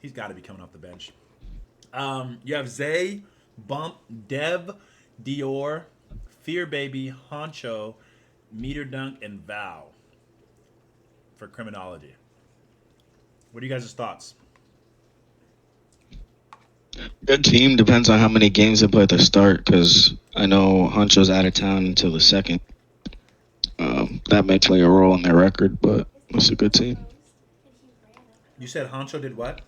He's got to be coming off the bench. You have Zay, Bump, Dev, Dior, Fear Baby, Honcho, Meter Dunk, and Val for Criminology. What are you guys' thoughts? Good team. Depends on how many games they play at the start because I know Honcho's out of town until the second. That may play a role in their record, but it's a good team. You said Honcho did what?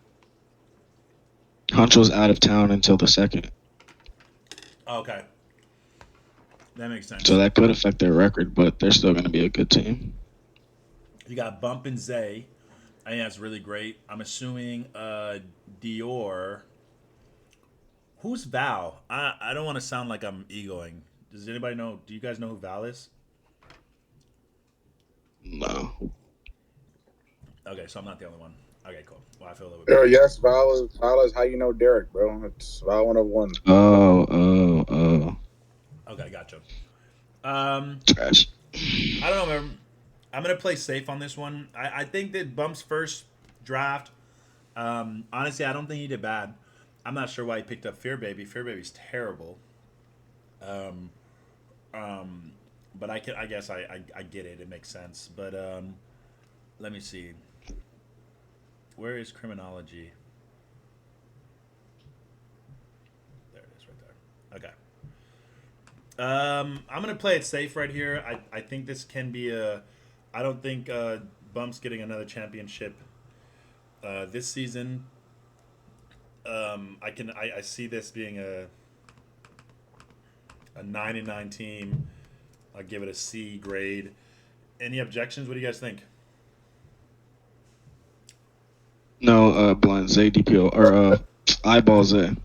Honcho's out of town until the second. Okay. That makes sense. So that could affect their record, but they're still going to be a good team. You got Bump and Zay. I think that's really great. I'm assuming Dior. Who's Val? I don't want to sound like I'm egoing. Does anybody know? Do you guys know who Val is? No. Okay, so I'm not the only one. Okay, cool. Well, I feel a little bit. Yes, Val is how you know Derek, bro. It's Val 101. Oh. Okay, gotcha. Trash. I don't know, man. I'm gonna play safe on this one. I think that Bump's first draft. Honestly, I don't think he did bad. I'm not sure why he picked up Fear Baby. Fear Baby's terrible. But I guess I get it. It makes sense. But let me see. Where is Criminology? There it is, right there. Okay. I'm gonna play it safe right here. I think this can be a. I don't think Bump's getting another championship this season. I see this being a 9-9 team. I'll give it a C grade. Any objections? What do you guys think? No, Blunt, Zay DPO, or Eyeball Zay.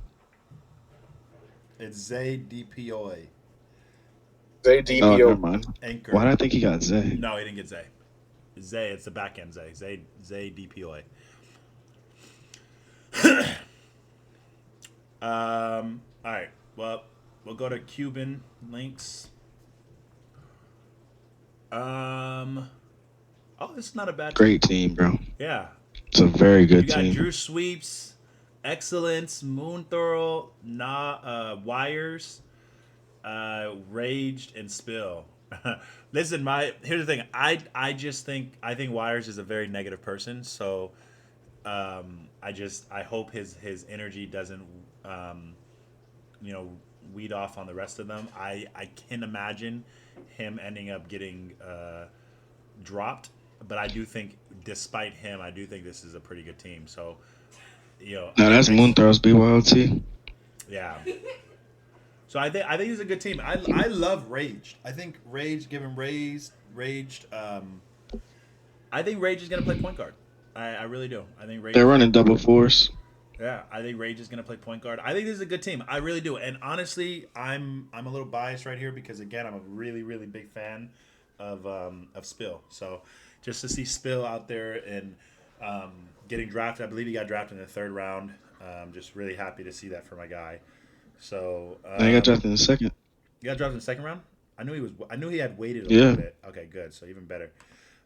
It's Zay DPOA. Zay Oh, DPO. never mind. Anchor. Why did I think he got Zay? No, he didn't get Zay. Zay, it's the back end Zay. Zay DPOA. All right. Well, we'll go to Cuban links. Oh, this is not a bad Great team, bro. Yeah. It's a very good You got team. Drew Sweeps, Excellence, Moonthurl, Wires, Raged, and Spill. Listen, here's the thing. I think Wires is a very negative person. So, I hope his energy doesn't weed off on the rest of them. I can imagine him ending up getting dropped, but I do think, despite him, I do think this is a pretty good team. So, No, that's Moonthrows BYOT. Yeah. So I think it's a good team. I love Raged. I think Raged, given Raged, I think Rage is gonna play point guard. I really do. I think Rage. They're running double force. Yeah, I think Rage is gonna play point guard. I think this is a good team. I really do. And honestly, I'm a little biased right here because again, I'm a really really big fan of Spill. So just to see Spill out there and getting drafted, I believe he got drafted in the 3rd round. Just really happy to see that for my guy. So I got drafted in the 2nd. You got drafted in the 2nd round. I knew he had waited a Yeah. little bit. Okay, good. So even better.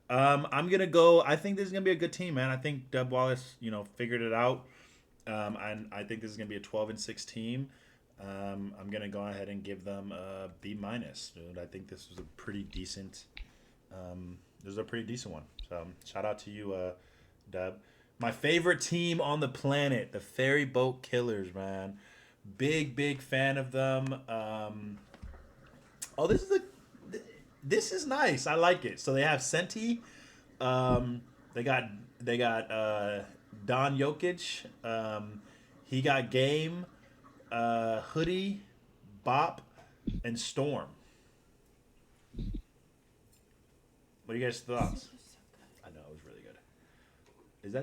I'm gonna go. I think this is gonna be a good team, man. I think Dub Wallace, figured it out. And I think this is gonna be a 12-6 team. I'm gonna go ahead and give them a B-, dude. I think this was a pretty decent. This is a pretty decent one. So shout out to you, Dub. My favorite team on the planet, the Ferry Boat Killers, man. Big fan of them. Oh, this is nice. I like it. So they have Senti. They got Don Jokic. He got Game, Hoodie, Bop, and Storm. What are you guys' thoughts? I know, it was really good.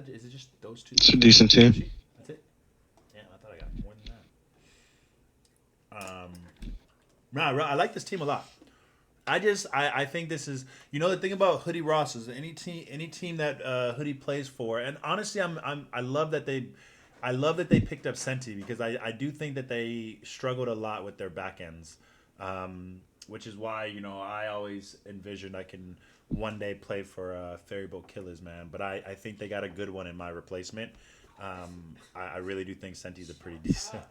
Is it just those two? It's a decent team. That's it? Damn, I thought I got more than that. No, I like this team a lot. I think this is, the thing about Hoodie Ross is any team that Hoodie plays for, and honestly I love that they picked up Senti because I do think that they struggled a lot with their back ends, which is why I always envisioned I can one day play for Ferryboat Killers, man. But I think they got a good one in my replacement. I really do think Senti's a pretty decent.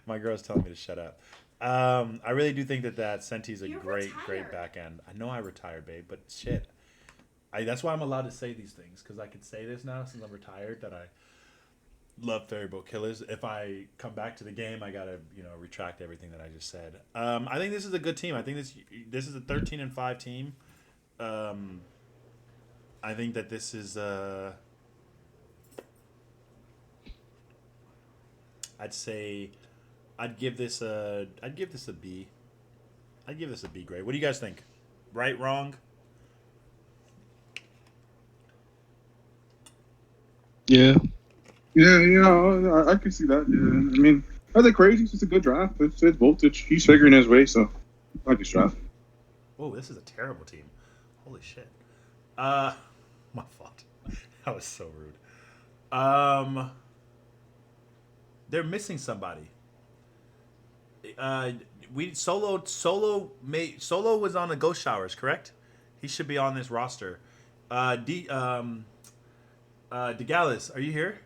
My girl's telling me to shut up. I really do think that Senti's a great back end. I know I retired, babe, but shit. That's why I'm allowed to say these things, because I can say this now since I'm retired that I love Ferryboat Killers. If I come back to the game, I gotta retract everything that I just said. I think this is a good team. I think this is a 13-5 team. I think that this is I'd give this a B. I'd give this a B grade. What do you guys think? Right, wrong? Yeah. Yeah, I can see that. Yeah, I mean, are they crazy? It's just a good draft. It's voltage. He's figuring his way, so I like his draft. Oh, this is a terrible team. Holy shit. My fault. That was so rude. They're missing somebody. Solo was on the Ghost Showers, correct? He should be on this roster. DeGalis, are you here?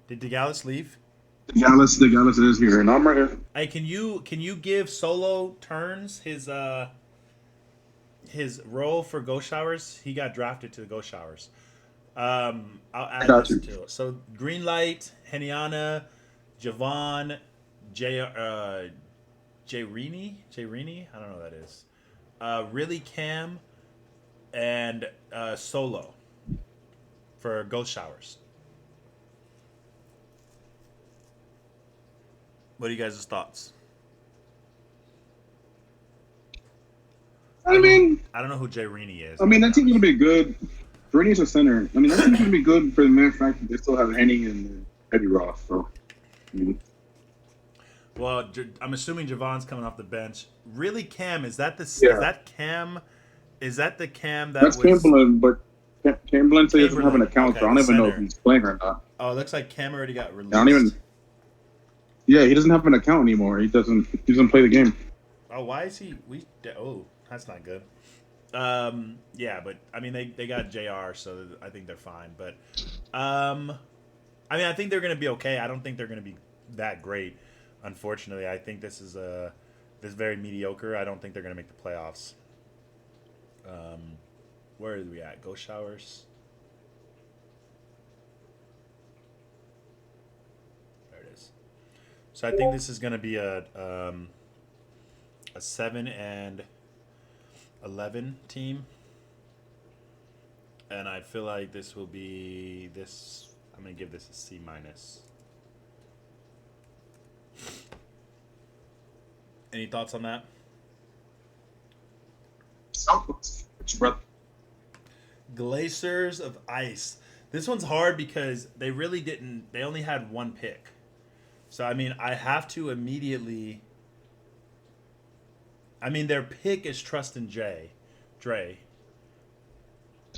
Did DeGalis leave? DeGalis is here, and I'm right here. Hey, can you give Solo turns his role for Ghost Showers? He got drafted to the Ghost Showers. I'll add this to it. So Green Light, Heniana, Javon, Jayrini, I don't know what that is. Really Cam, and Solo for Ghost Showers. What are you guys' thoughts? I mean, I don't know who Jayrini is. I mean, that team's gonna be good. Jayrini's a center. I mean, that team's gonna be good for the mere fact that they still have Henny and Eddie Ross. So, I mean. Well, I'm assuming Javon's coming off the bench. Really, Cam, is that the Cam? Is that the Cam that That's was... Chamberlain, but Chamberlain says he doesn't have an account, so I don't even know if he's playing or not. Oh, it looks like Cam already got released. I don't even. Yeah, he doesn't have an account anymore. He doesn't play the game. Oh, why is he? Oh, that's not good. Yeah, but I mean they got JR, so I think they're fine. But I mean I think they're gonna be okay. I don't think they're gonna be that great. Unfortunately, I think this is very mediocre. I don't think they're gonna make the playoffs. Where are we at? Ghost Showers. So I think this is going to be a 7-11 team, and I feel like this will be this. I'm going to give this a C minus. Any thoughts on that? Glaciers of Ice. This one's hard because they really didn't. They only had one pick, so I mean, I have to immediately. I mean, their pick is Trustin Dre.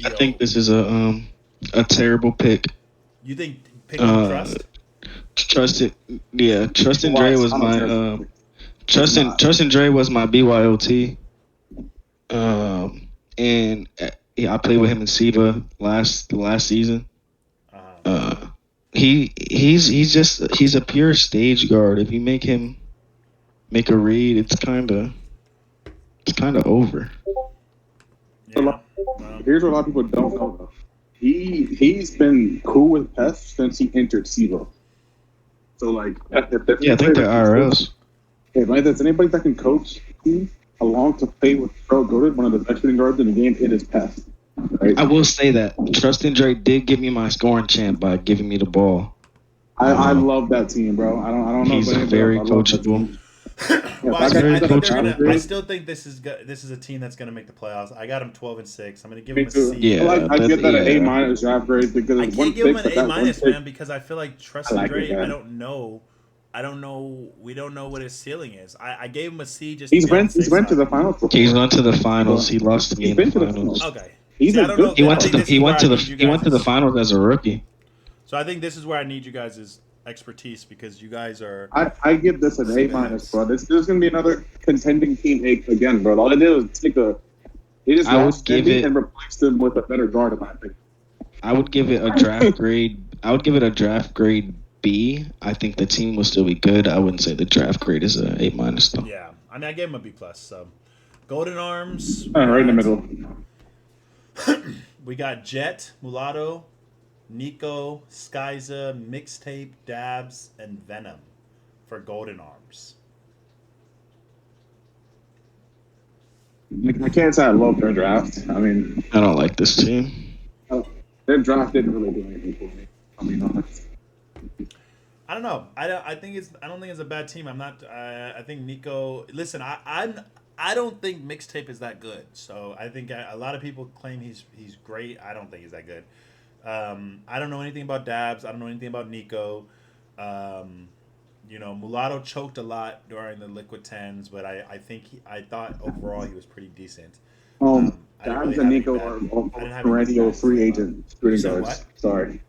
I think this is a terrible pick. You think picking Trust? Trustin Dre was my Trustin Dre was my BYOT. And I played with him in SIVA last season. He's a pure stage guard. If you make him make a read, it's kind of over. Yeah. Here's what a lot of people don't know though. He's been cool with Pef since he entered SIVA. So like, I think they're IRLs. If there's anybody that can coach along to play with Pro Goated, one of the best shooting guards in the game, it is Pef. Right? I will say that Trustin Dre did give me my scoring champ by giving me the ball. I love that team, bro. I don't know. He's very coachable. Well, I still think this is a team that's gonna make the playoffs. I got him 12-6. I'm gonna give him a C. Yeah, I give that an A minus draft grade because I can't give him an A minus, man, because I feel like Trustin Dre. I don't know. We don't know what his ceiling is. I gave him a C. Just he's went to the finals. He's went to the finals. He lost to me in the finals. Okay. He went to the finals as a rookie. So I think this is where I need you guys' expertise because you guys are. I give this an A minus, bro. This is gonna be another contending team again, bro. All they did was take I would give it and replace them with a better guard, in my opinion. I would give it a draft grade. I would give it a draft grade B. I think the team will still be good. I wouldn't say the draft grade is an A minus though. Yeah, I mean I gave him a B plus. So, Golden Arms. Right in the middle. We got Jet, Mulatto, Nico, Skyza, Mixtape, Dabs, and Venom for Golden Arms. I can't say I love their draft. I mean, I don't like this team. Their draft didn't really do anything for me. I mean, honest. I don't know. I don't think it's a bad team. I'm not. I think Nico. Listen, I don't think Mixtape is that good. So I think a lot of people claim he's great. I don't think he's that good. I don't know anything about Dabs. I don't know anything about Nico. Mulatto choked a lot during the Liquid Tens, but I thought overall he was pretty decent. Dabs and Nico are both perennial free agent shooting guards. What? Sorry.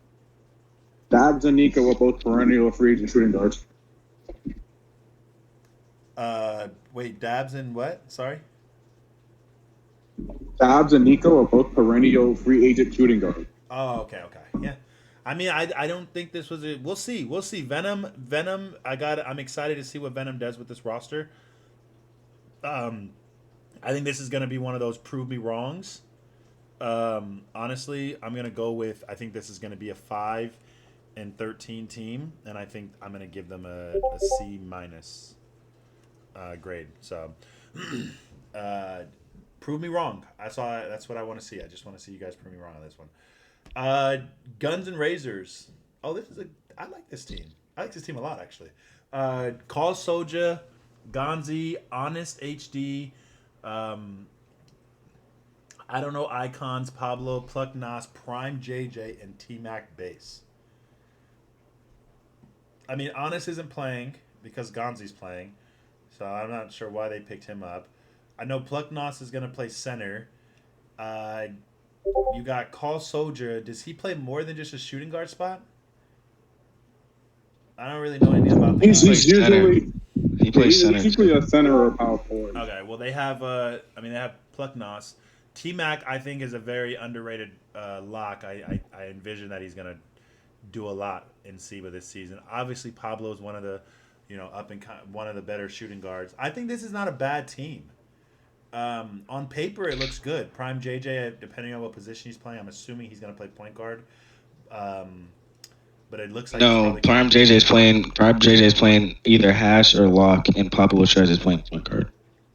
Dabs and Nico are both perennial free agent shooting guards. Wait, Dabs and what? Sorry? Dabs and Nico are both perennial free agent shooting guards. Oh, okay. Yeah. I mean, I don't think this was we'll see. Venom, I'm excited to see what Venom does with this roster. I think this is going to be one of those prove me wrongs. Honestly, I'm going to go with, I think this is going to be a 5-13 team, and I think I'm going to give them a C minus grade. So, prove me wrong. That's what I want to see. I just want to see you guys prove me wrong on this one. Guns and Razors. Oh, I like this team. I like this team a lot, actually. Call Soja, Gonzi, Honest HD. I don't know, Icons, Pablo, Pluck Nas, Prime JJ, and T-Mac Base. I mean, Honest isn't playing because Gonzi's playing, so I'm not sure why they picked him up. I know Pluck Nas is going to play center. You got Call Soldier. Does he play more than just a shooting guard spot? I don't really know anything about the He's usually he plays center. He's usually a center or a power forward. Okay, well they have they have Pluck Nos. T-Mac I think is a very underrated lock. I envision that he's gonna do a lot in SIBA this season. Obviously Pablo is one of the one of the better shooting guards. I think this is not a bad team. On paper, it looks good. Prime JJ, depending on what position he's playing, I'm assuming he's going to play point guard. but it looks like No, Prime JJ's playing either hash or lock, and Pablo Trez is playing point guard.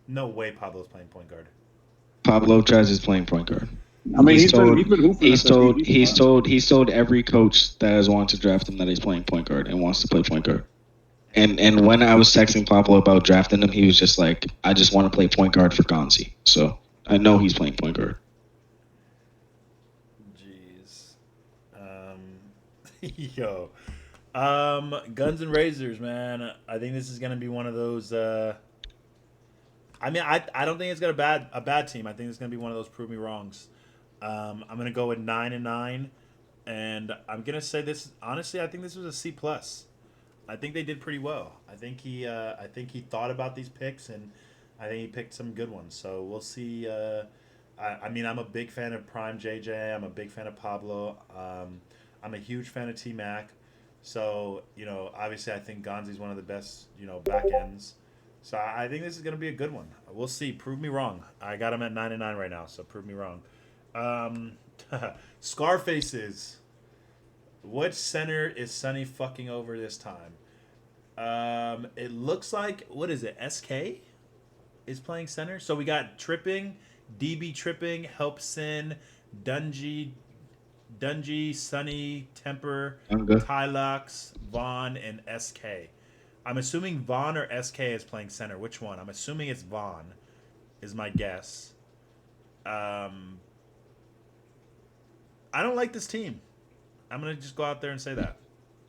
No way, Pablo's playing point guard. Pablo Trez is playing point guard. I mean, he's been hooping. He's told every coach that has wanted to draft him that he's playing point guard and wants to play point guard. And when I was texting Pablo about drafting him, he was just like, I just want to play point guard for Gonzi. So I know he's playing point guard. Jeez. Yo. Guns and Razors, man. I think this is gonna be one of those. I mean, I don't think it's got a bad team. I think it's gonna be one of those prove me wrongs. I'm gonna go with 9-9, and I'm gonna say this honestly. I think this was a C plus. I think they did pretty well. I think he thought about these picks, and I think he picked some good ones. So we'll see. I mean, I'm a big fan of Prime JJ. I'm a big fan of Pablo. I'm a huge fan of T Mac. So obviously, I think Gonzi's one of the best back ends. So I think this is gonna be a good one. We'll see. Prove me wrong. I got him at 9-9 right now. So prove me wrong. Scarfaces. What center is Sonny fucking over this time? It looks like, what is it? SK is playing center. So we got Tripping, DB Tripping, Help Sin, Dungy, Sonny, Temper, Tylox, Vaughn, and SK. I'm assuming Vaughn or SK is playing center. Which one? I'm assuming it's Vaughn, is my guess. I don't like this team. I'm going to just go out there and say that.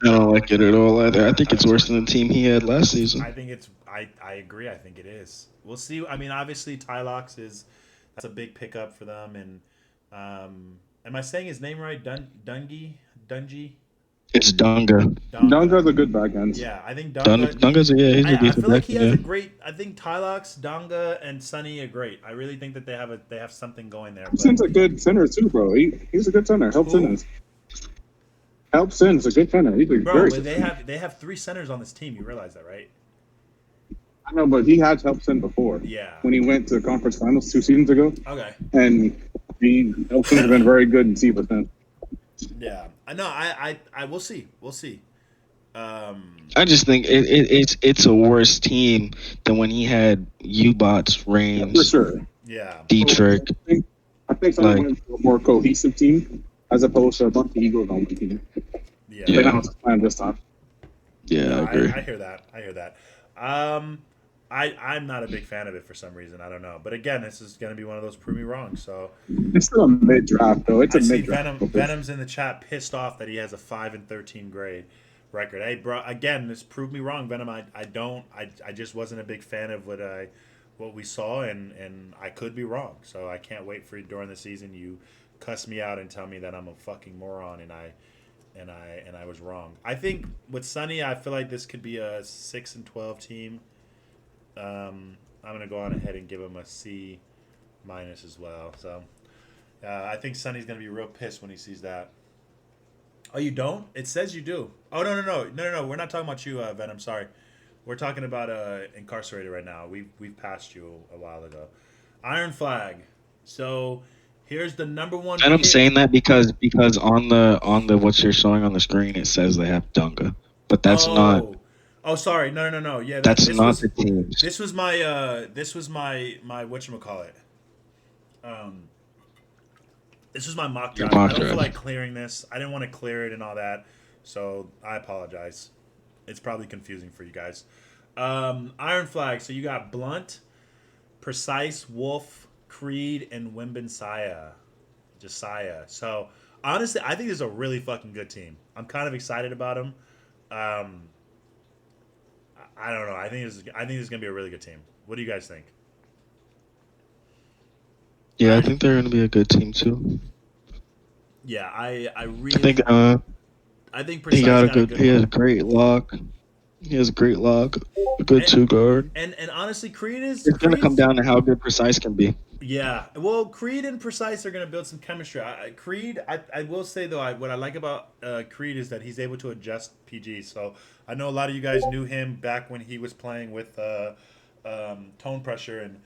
I don't like it at all either. I think it's worse than the team he had last season. I think it's. I agree. I think it is. We'll see. I mean, obviously, Tylox that's a big pickup for them. And am I saying his name right? Dungy. It's Dunga. Dunga's a good back end. Yeah, I think Dunga. Dunga's he's a decent I feel like he has yeah. a great. I think Tylox, Dunga, and Sonny are great. I really think that they have something going there. Sin's a good center too, bro. He's a good center. Help Sin is a good center. He's a bro, but they have 3 centers on this team. You realize that, right? I know, but he had Help Sin before. Yeah. When he went to the conference finals 2 seasons ago. Okay. And Help Sin has been very good in Siva since. Yeah. I know. I will see. We'll see. I just think it's a worse team than when he had U-Bots, Reigns, for sure. Yeah. So Dietrich. I think someone went to a more cohesive team as opposed to a bunch of egos on the team. Yeah. But now it's planned this time. Yeah, No, I agree. I hear that. I'm not a big fan of it for some reason. I don't know. But again, this is going to be one of those prove me wrong. So It's still a mid draft though. It's a mid draft. Venom's in the chat pissed off that he has a 5-13 grade record. Hey, bro, again, this proved me wrong, Venom. I just wasn't a big fan of what we saw, and I could be wrong. So I can't wait for during the season you cuss me out and tell me that I'm a fucking moron and I was wrong. I think with Sonny, I feel like this could be a 6-12 team. I'm gonna go on ahead and give him a C- as well. So I think Sonny's gonna be real pissed when he sees that. Oh, you don't? It says you do. Oh no. We're not talking about you, Venom. Sorry, we're talking about incarcerated right now. We've passed you a while ago. Iron Flag. So here's the number one. And I'm saying that because on the what you're showing on the screen it says they have Dunga, but that's not. Oh, sorry. No. Yeah, that's not the team. This was my whatchamacallit. This was my mock draft. I don't feel like clearing this. I didn't want to clear it and all that, so I apologize. It's probably confusing for you guys. Iron Flag. So you got Blunt, Precise, Wolf, Creed, and Josiah. So honestly, I think this is a really fucking good team. I'm kind of excited about them. I don't know. I think this is gonna be a really good team. What do you guys think? Yeah, I think they're gonna be a good team too. Yeah, I think he has a great lock. He has a great lock. A good 2 guard. And honestly, It's gonna come down to how good Precise can be. Yeah, well, Creed and Precise are going to build some chemistry. Creed, I will say though, what I like about Creed is that he's able to adjust PG. So I know a lot of you guys knew him back when he was playing with Tone Pressure, and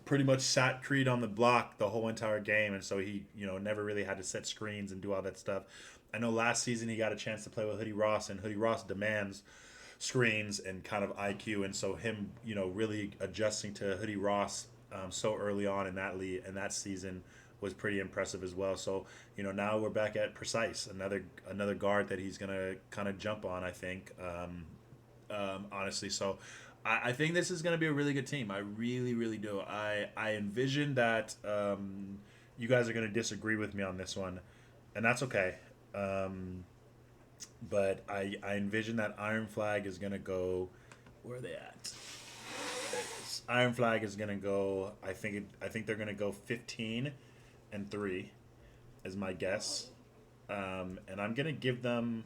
pretty much sat Creed on the block the whole entire game, and so he, never really had to set screens and do all that stuff. I know last season he got a chance to play with Hoodie Ross, and Hoodie Ross demands screens and kind of IQ, and so him, really adjusting to Hoodie Ross so early on in that league and that season was pretty impressive as well. So now we're back at Precise, another guard that he's gonna kind of jump on, I think. Honestly, so I think this is gonna be a really good team. I really, really do. I envision that you guys are gonna disagree with me on this one, and that's okay. But I envision that Iron Flag is gonna go. Where are they at? Iron Flag is gonna go. I think they're gonna go 15-3, is my guess, and I'm gonna give them.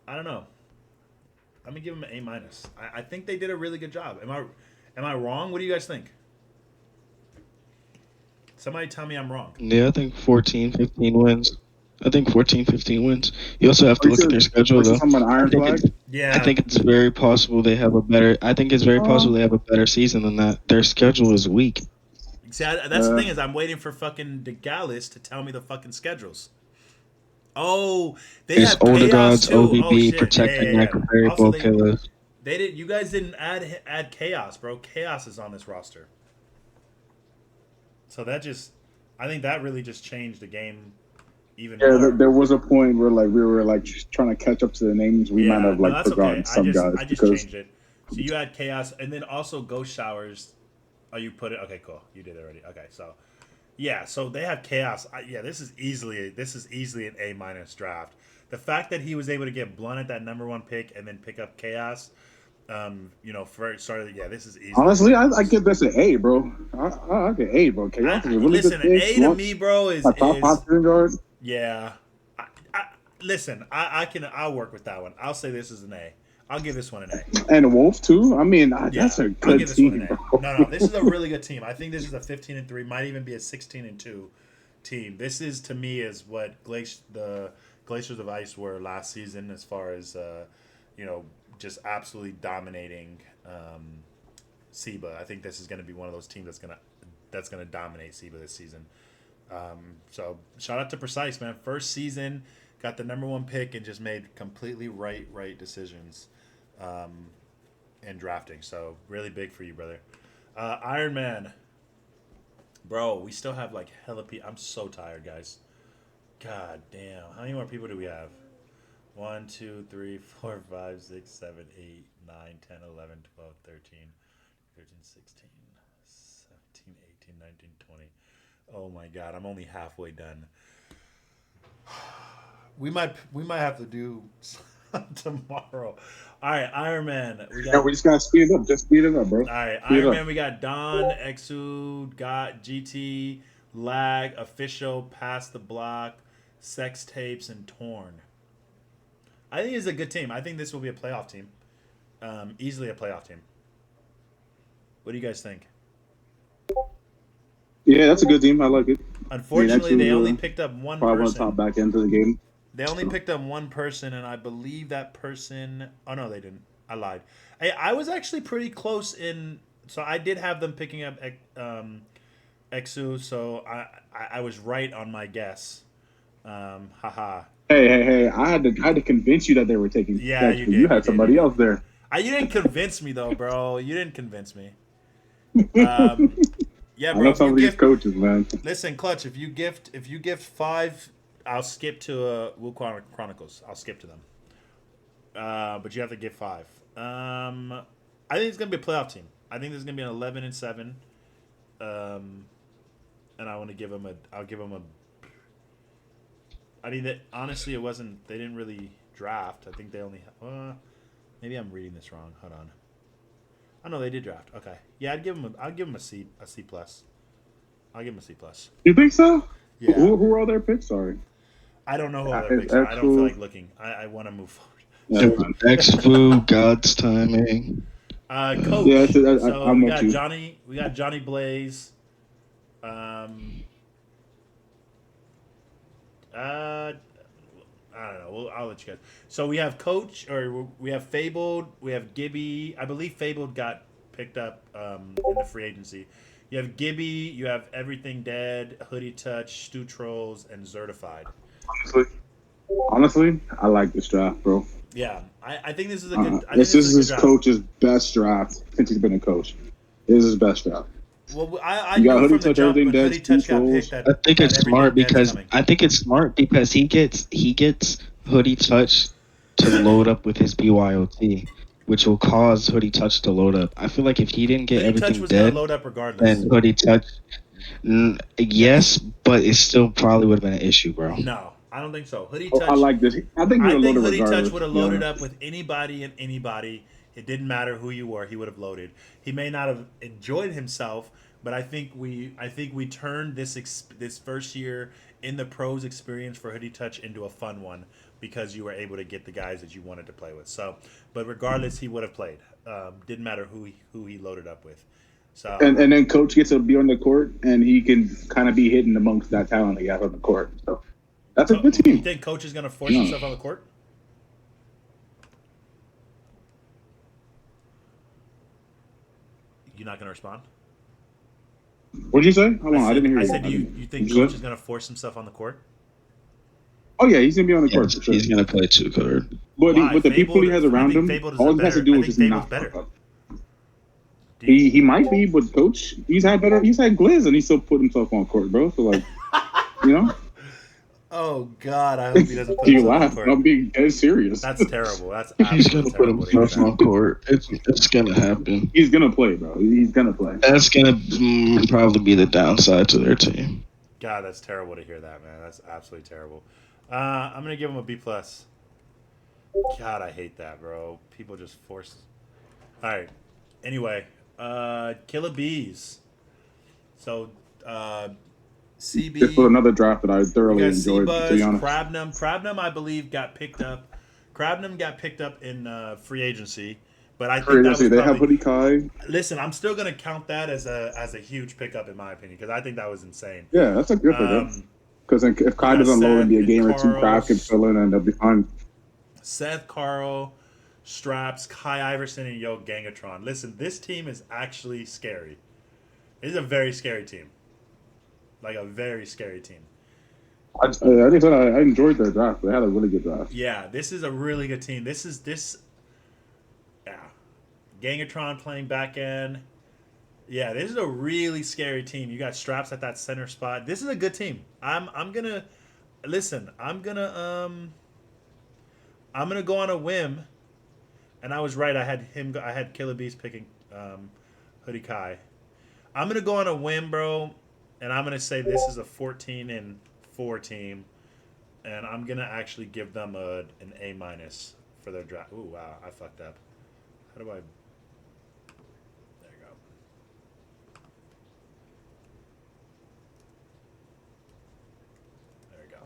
I don't know. I'm gonna give them an A minus. I think they did a really good job. Am I wrong? What do you guys think? Somebody tell me I'm wrong. Yeah, I think 14, 15 wins. I think 14, 15 wins. You also have to Are you look at sure- their schedule, are you though. talking about Iron I think Flag? it's- Yeah, I think it's very possible they have a better. I think it's very possible they have a better season than that. Their schedule is weak. see, that's the thing is I'm waiting for fucking DeGallis to tell me the fucking schedules. Oh, they There's have older chaos gods, too. OVB, Oh shit, protecting yeah. that very Also, well they, killers. they did. You guys didn't add chaos, bro. Chaos is on this roster. So I think that really just changed the game even Yeah, more. there was a point where we were just trying to catch up to the names. We might have that's forgotten okay. some guys I just because changed it. So you had chaos, and then also ghost showers. Oh, you put it. Okay, cool. You did it already. Okay, so yeah, so they have chaos. This is easily an A minus draft. The fact that he was able to get Blunt at that number 1 pick and then pick up chaos, for started. Yeah, this is easy. honestly, I give this an A, bro. I get A, bro. Chaos is a really Listen, good pick. A to me, bro, a top 5 shooting guard. yeah. Listen, I'll work with that one. I'll say this is an A. I'll give this one an A. And Wolf too. I mean, that's a I'll good give this one team, an A. bro. No, this is a really good team. I think this is a 15-3, might even be a 16-2 team. This is to me is what the Glaciers of Ice were last season, as far as just absolutely dominating SEBA. I think this is going to be one of those teams that's gonna dominate SEBA this season. So shout out to Precise, man. First season, got the number 1 pick and just made completely right decisions in drafting. So really big for you, brother. Iron Man, bro. We still have hella people. I'm so tired, guys. God damn. How many more people do we have? 1, 2, 3, 4, 5, 6, 7, 8, 9, 10, 11, 12, 13, 16, 17, 18, 19, 20. Oh my god, I'm only halfway done. We might have to do tomorrow. All right, Iron Man. We just gotta speed it up. Just speed it up, bro. all right, Speed it Iron up. Man. We got Don, Exude, got GT, Lag, Official, Pass the Block, Sex Tapes, and Torn. I think it's a good team. I think this will be a playoff team. Easily a playoff team. What do you guys think? Yeah, that's a good team. I like it. Unfortunately, they only picked up one Probably one of the person. top back ends of the game. They only picked up one person, and I believe that person. Oh no, they didn't. I lied. I was actually pretty close in. So I did have them picking up Exu. So I was right on my guess. Haha. Hey! I had to convince you that they were taking. Yeah, Dexter. you did. You had somebody else there. You didn't convince me though, bro. You didn't convince me. Yeah, I bro. know If some you of these gift, coaches, man. listen, Clutch. If you gift 5, I'll skip to Wu Chronicles. I'll skip to them. But you have to give 5. I think it's gonna be a playoff team. I think there's gonna be an 11-7. And I want to give them a. I'll give them a. I mean, honestly, it wasn't. They didn't really draft. I think they only. Maybe I'm reading this wrong. Hold on. Oh no, they did draft. Okay, yeah, I'll give them a C plus. I'll give them a C plus. You think so? Yeah. Who are all their picks? Sorry. I don't know who Yeah, other picks are. I don't feel Exu. like looking. I want to move forward. Exfu, God's timing. Coach. Yeah, So I'm we with got you. Johnny. We got Johnny Blaze. I don't know. I'll let you guys. So we have Coach, or we have Fabled, we have Gibby. I believe Fabled got picked up in the free agency. You have Gibby, you have Everything Dead, Hoodie Touch, Stu Trolls, and Zertified. Honestly, I like this draft, bro. Yeah, I think this is a good. I think This this is is a good his draft. coach's best draft since he's been a coach. This is his best draft. Well, I You got knew Hoodie from the Touch, jump Everything when Dead, Hoodie Stu Touch got picked Trolls. that I think that it's Everything smart Dead's because coming. he gets Hoodie Touch to load up with his BYOT, which will cause Hoodie Touch to load up. I feel like if he didn't get Hoodie Touch Everything was gonna Dead, load up regardless. then Hoodie Touch, yes, but it still probably would have been an issue, bro. No, I don't think so. Hoodie Oh, Touch. I like this. I think he I would think load it Hoodie regardless. Touch would have to be loaded honest. up with anybody and anybody. It didn't matter who you were. He would have loaded. He may not have enjoyed himself, but I think we turned this first year in the pros experience for Hoodie Touch into a fun one because you were able to get the guys that you wanted to play with. So, but regardless, he would have played. Didn't matter who he loaded up with. So And then coach gets to be on the court, and he can kind of be hidden amongst that talent he has on the court. So that's a good you team. think Coach is going to force No. himself on the court? You're not going to respond? What'd you say? Hold on, I didn't hear I you. said, do you think What'd Coach say? is going to force himself on the court? Oh yeah, he's gonna be on the Yeah, court for sure. he's gonna play 2 guard. But Why? with the people he has I around think him, Fabled is all a he has to better. do I is think just Fabled's not better. fuck up. Do you- He might be, but coach, he's had Gliz, and he still put himself on court, bro. So like, you know, Oh God, I hope he doesn't put you himself on laugh. the I'm court. being dead serious. That's terrible. That's He's absolutely gonna put terrible to hear himself that. on court. It's gonna happen. He's gonna play, bro. He's gonna play. That's gonna probably be the downside to their team. God, that's terrible to hear that, man. That's absolutely terrible. I'm gonna give him a B plus. God, I hate that, bro. People just force. All right. Anyway, Killer Bees. So, CB. This was another draft that I We thoroughly got enjoyed. To Seabuzz, be honest, Crabnum. Crabnum, I believe, got picked up. Crabnum got picked up in free agency, but I think that was they have probably. Hoodie Kai. Listen, I'm still gonna count that as a huge pickup in my opinion because I think that was insane. Yeah, that's a good pickup. Because if Kai got doesn't load, it'd be a Seth game and or two. Carl. Crab can fill in, and they'll be fine. Seth Carl, Straps, Kai Iverson, and Yo Gangatron. Listen, this team is actually scary. It is a very scary team. Like a very scary team. I think I enjoyed their draft. They had a really good draft. Yeah, this is a really good team. Yeah, Gangatron playing back end. Yeah, this is a really scary team. You got Straps at that center spot. This is a good team. I'm gonna listen. I'm gonna go on a whim, and I was right. I had Killer Beast picking Hoodie Kai. I'm gonna go on a whim, bro, and I'm gonna say this is a 14-4 team, and I'm gonna actually give them an A minus for their draft. Ooh, wow, I fucked up. How do I? There you go. There you go.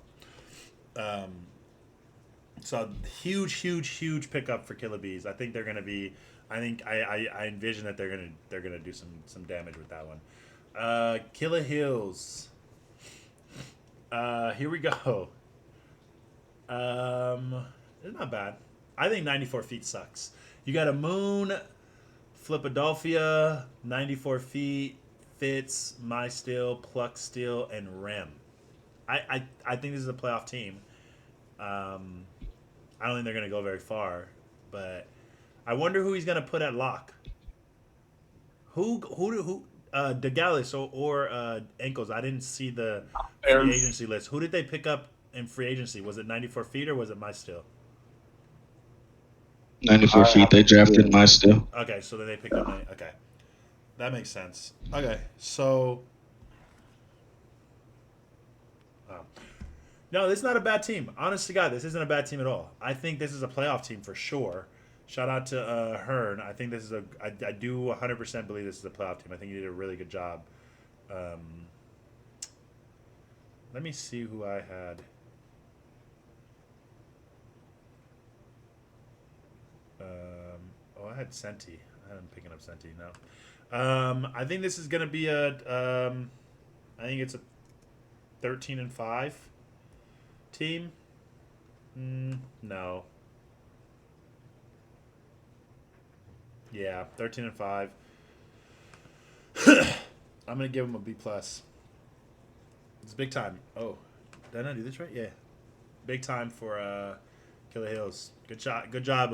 So huge pickup for Killer Bees. I think they're gonna be. I envision that they're gonna do some damage with that one. Killer Hills. Here we go. It's not bad. I think 94 feet sucks. You got a Moon, Flipadelphia, 94 feet, Fitz, My Steel, Pluck Steel, and Rim. I think this is a playoff team. I don't think they're going to go very far, but I wonder who he's going to put at lock. Who DeGalis or Ankles? I didn't see the free agency list. Who did they pick up in free agency? Was it 94 feet or was it My Steel? 94 feet. They drafted my still. Okay, so then they picked up. Okay, that makes sense. Okay, so. No, this is not a bad team. Honest to God, this isn't a bad team at all. I think this is a playoff team for sure. Shout out to Hearn. I think this is I do 100% believe this is a playoff team. I think he did a really good job. Let me see who I had. I had Senti. I'm picking up Senti now. I think this is going to be I think it's a 13-5 team. No. Yeah, 13-5. I'm gonna give him a B plus. It's big time. Oh, did I not do this right? Yeah, big time for Killer Hills. Good job. Good job,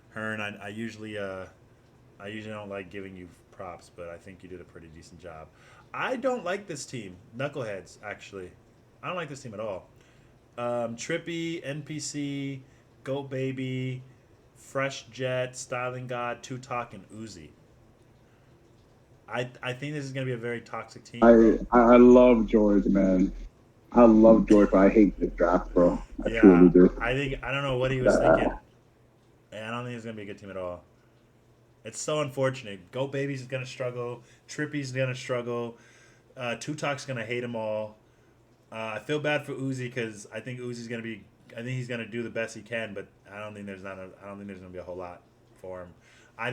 Hearn. I usually don't like giving you props, but I think you did a pretty decent job. I don't like this team. Knuckleheads, actually. I don't like this team at all. Trippy, NPC, Goat Baby, Fresh Jet, Styling God, Tutok, and Uzi. I think this is going to be a very toxic team. I love George, man. I love George, but I hate this draft, bro. I truly do. I don't know what he was thinking. And I don't think it's going to be a good team at all. It's so unfortunate. Goat Baby's going to struggle. Trippy's going to struggle. Tutok's going to hate them all. I feel bad for Uzi because I think Uzi's going to be. I think he's going to do the best he can, but I don't think there's going to be a whole lot for him. I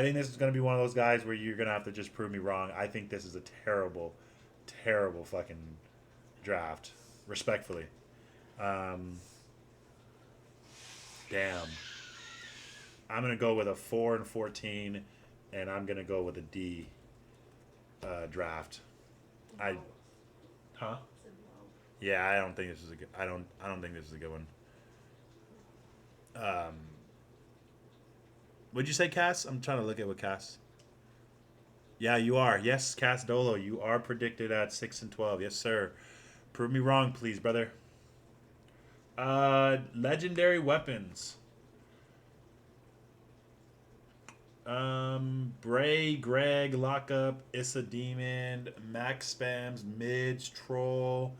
think this is going to be one of those guys where you're going to have to just prove me wrong. I think this is a terrible, terrible fucking draft. Respectfully. Damn. I'm going to go with a 4 and 14, and I'm going to go with a D draft. Huh? Yeah, I don't think this is a good. I don't think this is a good one. What'd you say, Cass? I'm trying to look at what Cass. Yeah, you are. Yes, Cass Dolo, you are predicted at 6 and 12. Yes, sir. Prove me wrong, please, brother. Legendary weapons. Bray, Greg, Lockup, Issa Demon, Max Spams, Midge, Troll,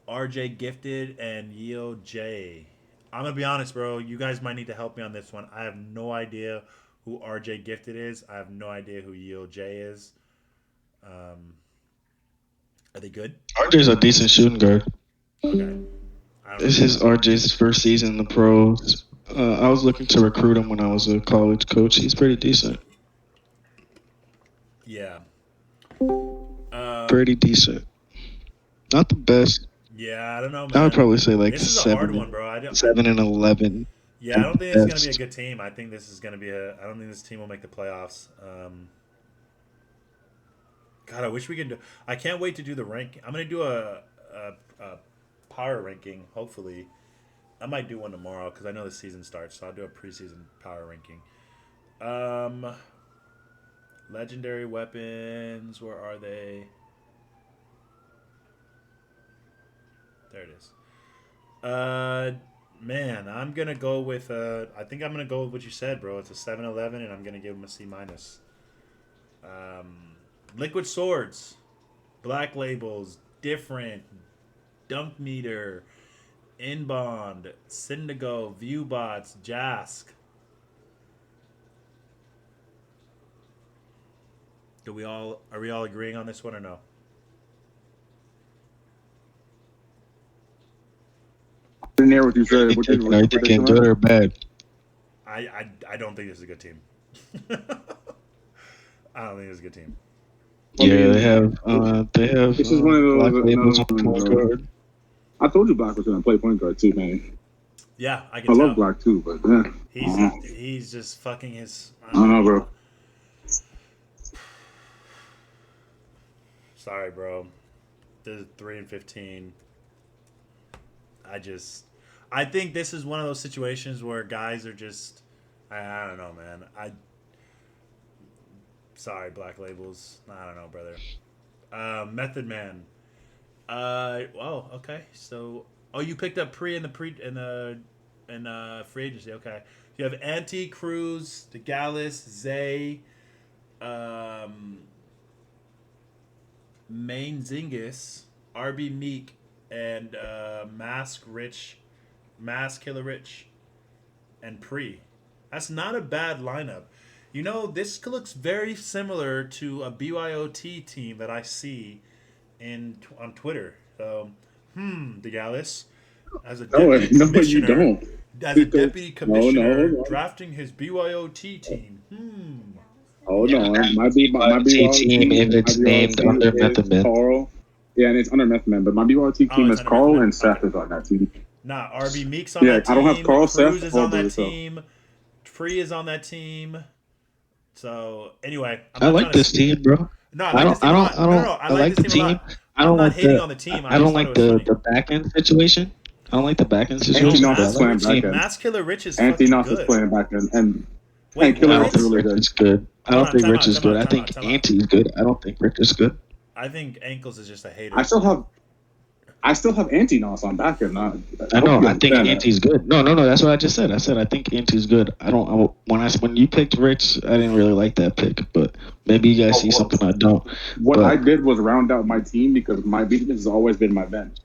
RJ Gifted, and Yeo J. I'm gonna be honest, bro. You guys might need to help me on this one. I have no idea who RJ Gifted is. I have no idea who Yeo J is. Are they good? RJ's a decent shooting guard. Okay. This is RJ's first season in the pros. I was looking to recruit him when I was a college coach. He's pretty decent. Yeah. Pretty decent. Not the best. Yeah, I don't know, man. I would probably say like this is a 7, hard one, bro. 7 and 11. Yeah, I don't think it's going to be a good team. I think this is going to be I don't think this team will make the playoffs. God, I wish we could do. I can't wait to do the ranking. I'm going to do a power ranking. Hopefully, I might do one tomorrow because I know the season starts. So I'll do a preseason power ranking. Legendary weapons. Where are they? There it is. Man, I'm gonna go with. I think I'm gonna go with what you said, bro. It's a 7-11, and I'm gonna give him a C minus. Liquid Swords, Black Labels, Different, Dunk Meter, Inbond, Syndigo, Viewbots, Jask. Are we all agreeing on this one or no? Didn't hear what you said. Are you thinking good or bad? I don't think this is a good team. I don't think this is a good team. Yeah, they have. This is one of those. Black Labels on point guard. I told you Black was going to play point guard too, man. Yeah, I can I tell. love Black too, but yeah. He's just fucking his. I don't know, bro. Sorry, bro. This is 3 and 15. I think this is one of those situations where guys are just. I don't know, man. Sorry, Black Labels. I don't know, brother. Method Man. Oh, okay. So, you picked up free agency. Okay. You have Anti, Cruz, the Gallus, Zay, Main Zingus, RB Meek, and Mask Killer Rich, and Pre. That's not a bad lineup. You know, this looks very similar to a BYOT team that I see on Twitter. So, the Gallus, as a deputy commissioner, you don't. As a deputy commissioner, No. drafting his BYOT team. Hold on. My BYOT team, if it's named under Method Man. Carl. Yeah, and it's under Method Man, but my BYOT team is under Carl Method Man. and Seth is on that team. Nah, RB Meek's on Yeah, that team. I don't have Carl Cruz Seth is or on that Bledsoe. team. Free is on that team. So anyway, I'm I not like trying this to. team, bro. No, I like this team a lot. No, no, no. I I like like this the team a team. lot. I I'm don't not like hating the on the team. I I just don't thought it like was funny. the back end situation. I don't like the back end Bro, Anthony situation, but I Knox is like playing the back team. end. Mass Killer Rich is Anthony fucking Knox is good. playing back end, and Wait, Killer I don't Rich is what? think really Rich good. is good. I Hold don't on, think time Rich out, is time good. out, I time out, think time out. Ante is good. I don't think Rich is good. I think Ankles is just a hater. I still have Anthony Knox on back end. I I hope know. you I think understand that. Ante's good. No. That's what I just said. I said I think Ante's good. When you picked Rich, I didn't really like that pick, but maybe you guys see something I don't. What But I did was round out my team because my weakness has always been my bench.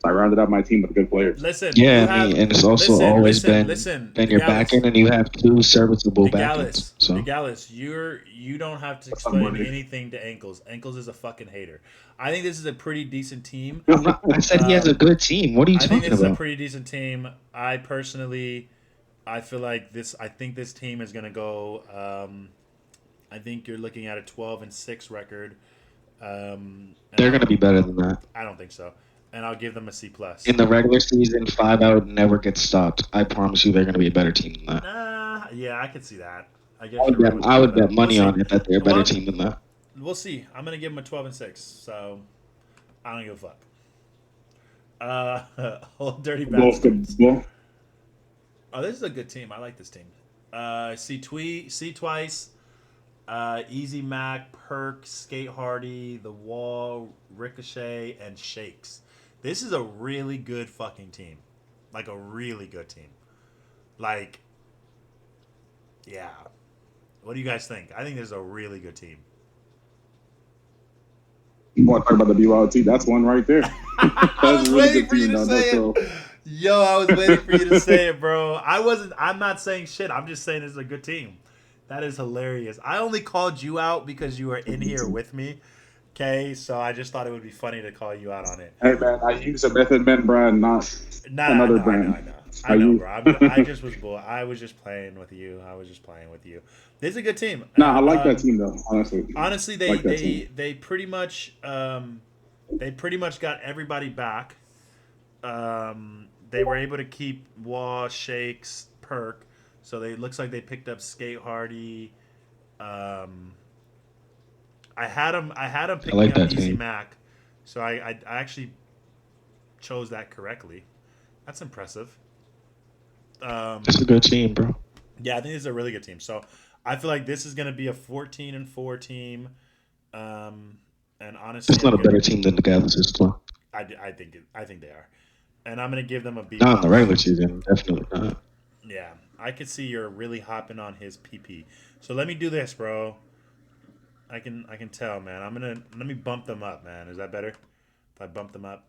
So I rounded out my team with good players. Listen, yeah, you I mean, have. and it's also always Listen. been The your back Gallus. end, and you have two serviceable The back ends. Gallus, So you don't have to What's up, explain buddy? anything to Ankles. Ankles is a fucking hater. I think this is a pretty decent team. I said he has a good team. What are you I think talking this is a about? pretty decent team. I personally, I feel like this. I think this team is gonna go. I think you're looking at a 12-6 record. And They're going to be better than that. I don't think so. And I'll give them a C plus. In the regular season, 5-out never gets stopped. I promise you, they're going to be a better team than that. Nah, yeah, I could see that. I guess you're right with the I would 5 bet out. money We'll on it that they're a better Well, team than that. We'll see. I'm gonna give them a 12-6. So I don't give a fuck. Old dirty bastards. Well, Oh, this is a good team. I like this team. C twice. Easy Mac, Perk, Skate Hardy, The Wall, Ricochet, and Shakes. This is a really good fucking team. Like a really good team. Like, yeah. What do you guys think? I think this is a really good team. you want to talk about the BYOT? That's one right there. I was really waiting good for you team, to though, say so- it. Yo, I was waiting for you to say it, bro. I'm not saying shit. I'm just saying this is a good team. That is hilarious. I only called you out because you were in here with me. Okay, so I just thought it would be funny to call you out on it. Hey man, I use a Method Man brand, not Nah, another I brand. know, bro. I just was bull. I was just playing with you. This is a good team. Nah, I like that team though. Honestly, Honestly, like that team. they pretty much got everybody back. They were able to keep Wall, Shakes, Perk. So they looks like they picked up Skate Hardy. I had him picking like up that Easy team. Mac, so I actually chose that correctly. That's impressive. It's a good team, bro. Yeah, I think this is a really good team. So I feel like this is going to be a 14-4 team. And honestly, It's not a better team than the Galaxy still. I think they are, and I'm going to give them a B. Not in the regular season, definitely not. Yeah, I could see you're really hopping on his PP. So let me do this, bro. I can tell, man. Let me bump them up, man. Is that better? If I bump them up,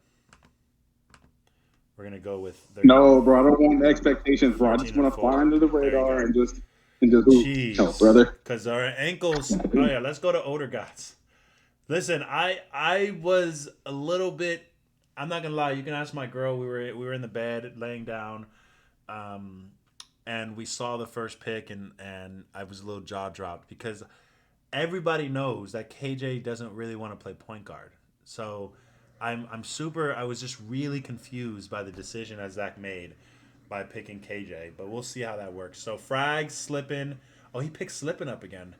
we're gonna go with No, bro, I don't want expectations, bro. I just 14 want and to fly 4. under the There you radar go. and just Jeez, no, brother. Because our ankles. Oh yeah, let's go to older guys. Listen, I was a little bit. I'm not gonna lie. You can ask my girl. We were in the bed laying down, and we saw the first pick, and I was a little jaw dropped because everybody knows that KJ doesn't really want to play point guard. So I'm super. I was just really confused by the decision that Zach made by picking KJ, but we'll see how that works. So Frag slipping. Oh, he picked slipping up again.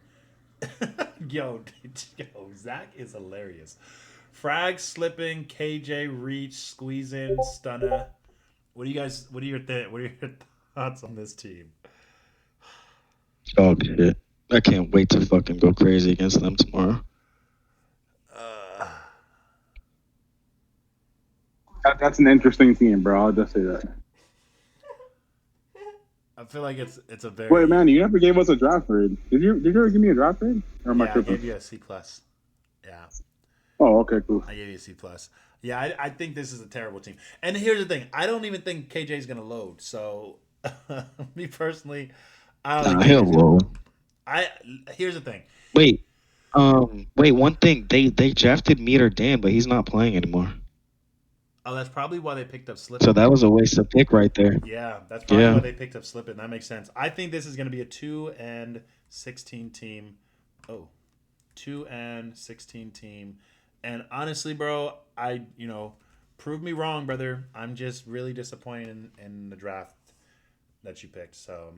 yo, Zach is hilarious. Frag slipping, KJ reach, squeezing, stunner. What are your thoughts on this team? Oh shit! I can't wait to fucking go crazy against them tomorrow. That's an interesting team, bro. I'll just say that. I feel like it's a very. Wait, man, you never gave us a draft grade. Did you ever give me a draft grade? Or am I Yeah, I tripping? gave you a C plus. Yeah, Oh, okay, cool. I gave you a C plus. Yeah, I think this is a terrible team. And here's the thing: I don't even think KJ is gonna load. So, me personally, I don't Nah, think he'll KJ's gonna roll. Here's the thing. Wait, one thing they drafted Meter Dan, but he's not playing anymore. Oh, that's probably why they picked up Slip. So that was a waste of pick right there. Yeah, that's probably Yeah. why they picked up Slip. That makes sense. I think this is going to be a 2-16 team. Oh, 2-16 team. And honestly, bro, Prove me wrong, brother. I'm just really disappointed in the draft that you picked. So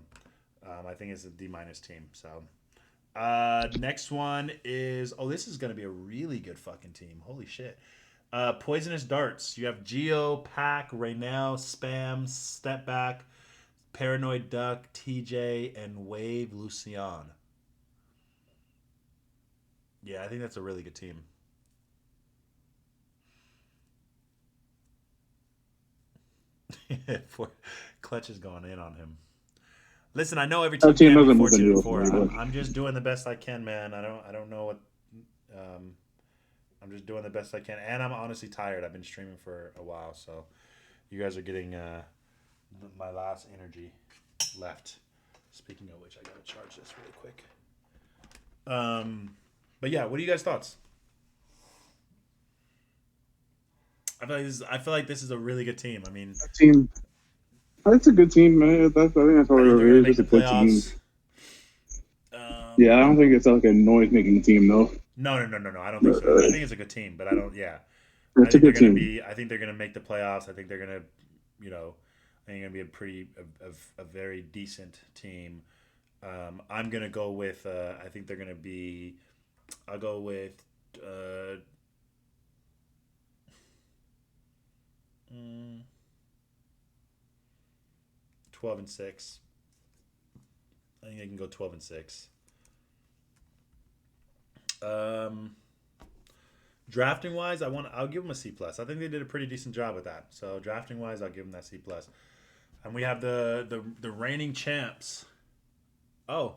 I think it's a D minus team. So next one is this is gonna be a really good fucking team. Holy shit. Poisonous Darts. You have Geo, Pack, Raynell, Spam, Step Back, Paranoid Duck, TJ, and Wave Lucian. Yeah, I think that's a really good team. For Clutch is going in on him. Listen, I know every team That team can't be doesn't move the 14 and needle for 4. me, but I'm just doing the best I can, man. I don't know what. Um, I'm just doing the best I can, and I'm honestly tired. I've been streaming for a while, so you guys are getting my last energy left. Speaking of which, I gotta charge this really quick. But yeah, what are you guys' thoughts? I feel like this is a really good team. I mean, that team, it's a good team, man. I think that's I all think they're it gonna is. make Just the a good team. playoffs. Yeah, I don't think it's like a noise-making team, though. No. I don't think But, so. I think it's a good team, but I don't. Yeah, I it's a think they're good gonna team. be. I think they're gonna make the playoffs. I think they're gonna, you know, I think they're gonna be a very decent team. I'm gonna go with. I think they're gonna be. I'll go with. Mm, 12-6. I think they can go 12-6. Um, Drafting wise, I'll give them a C plus. I think they did a pretty decent job with that. So drafting wise, I'll give them that C plus. And we have the reigning champs. Oh,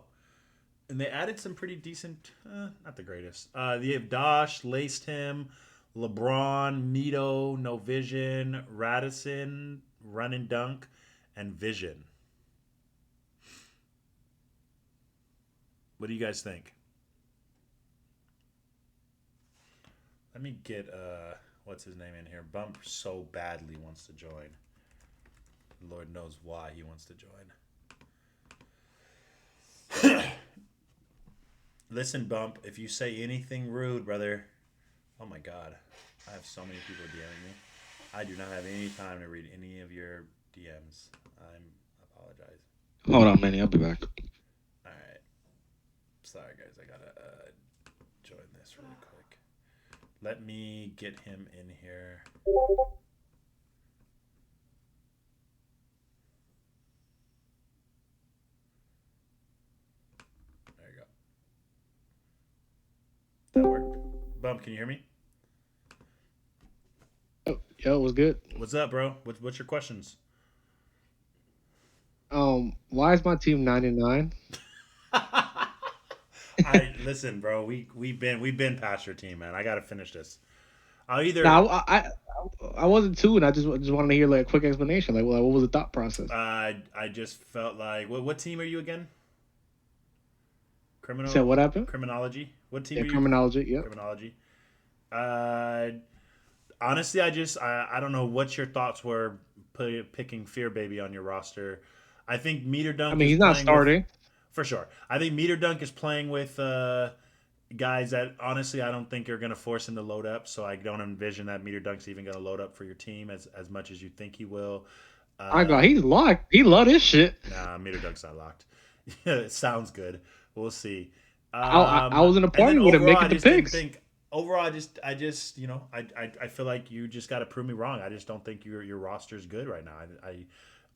and they added some pretty decent, not the greatest. They have Dosh, Laced Him, LeBron, Mito, No Vision, Radisson, Run and Dunk, and Vision. What do you guys think? Let me get what's his name in here. Bump so badly wants to join. Lord knows why he wants to join. Listen, Bump, if you say anything rude, brother. Oh my god. I have so many people DMing me. I do not have any time to read any of your DMs. I apologize. Hold on, Manny. I'll be back. Alright. Sorry guys, I gotta join this really quick. Let me get him in here. There you go. That worked. Bump, can you hear me? Oh, yo, was good. What's up, bro? What's your questions? Why is my team 99? I listen, bro. We've been past your team, man. I gotta finish this. I'll either Now, I wasn't too, and I just wanted to hear like a quick explanation. Like, what was the thought process? I just felt like what team are you again? You said what happened? Criminology. What team Yeah, are you? criminology. Yep. Criminology. Uh, Honestly, I don't know what your thoughts were picking Fear Baby on your roster. I think Meter I Dunk mean, is he's not playing with starting. for sure. I think Meter Dunk is playing with guys that honestly I don't think are going to force him to load up. So I don't envision that Meter Dunk's even going to load up for your team as much as you think he will. I got he's locked. He love this shit. Nah, Meter Dunk's not locked. It sounds good. We'll see. I was in a And then party with him overall, I making the just didn't picks. think. Overall, I just, I feel like you just got to prove me wrong. I just don't think your roster's good right now.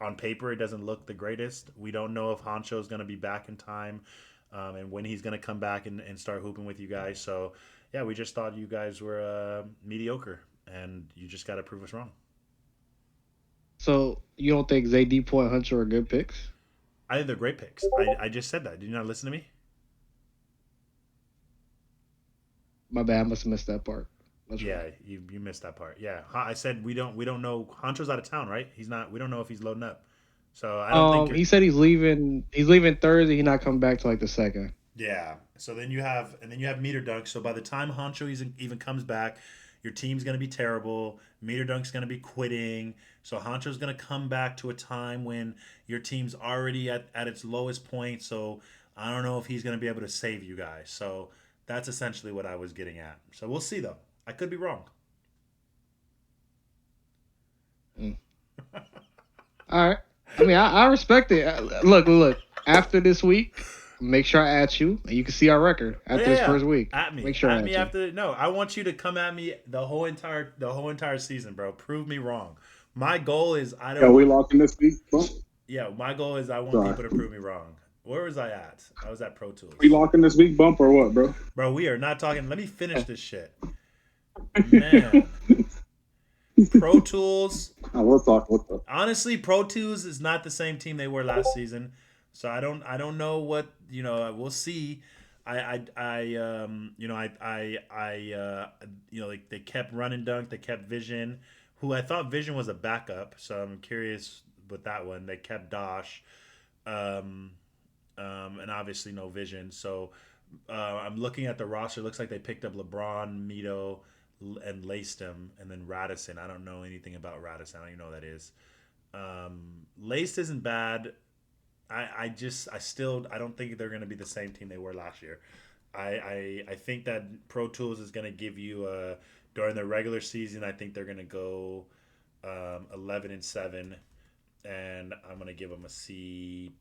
On paper, it doesn't look the greatest. We don't know if Honcho's going to be back in time, and when he's going to come back and start hooping with you guys. So, yeah, we just thought you guys were mediocre, and you just got to prove us wrong. So you don't think ZD Point Hunter are good picks? I think they're great picks. I just said that. Did you not listen to me? My bad. I must have missed that part. That's Yeah, right. you missed that part. Yeah, I said we don't know. Honcho's out of town, right? He's not. We don't know if he's loading up. So I don't think you're. He said he's leaving. He's leaving Thursday. He's not coming back till like the second. Yeah. So then you have Meter Dunk. So by the time Honcho even comes back, your team's gonna be terrible. Meter Dunk's gonna be quitting. So Honcho's gonna come back to a time when your team's already at its lowest point. So I don't know if he's gonna be able to save you guys. So that's essentially what I was getting at. So we'll see though. I could be wrong. All right. I mean, I respect it. Look. After this week, make sure I at you, and you can see our record Oh, after yeah, this yeah. first week. At me. Make sure I At at me you. after no. I want you to come at me the whole entire season, bro. Prove me wrong. My goal is I Yeah, we don't locking this week, bro. yeah, my goal is I want Sorry. people to prove me wrong. Where was I at? I was at Pro Tools. We locking this week bump or what, bro? Bro, we are not talking. Let me finish this shit. Man. Pro Tools. We'll talk. We'll talk. Honestly, Pro Tools is not the same team they were last season. So I don't know what, we'll see. Like they kept running dunk, they kept Vision, who I thought Vision was a backup, so I'm curious with that one. They kept Dosh, and obviously no Vision. So I'm looking at the roster. It looks like they picked up LeBron, Mito, and Laced and then Radisson. I don't know anything about Radisson. I don't even know what that is. Laced isn't bad. I don't think they're going to be the same team they were last year. I think that Pro Tools is going to give you during the regular season. I think they're going to go 11-7, and I'm going to give them a C.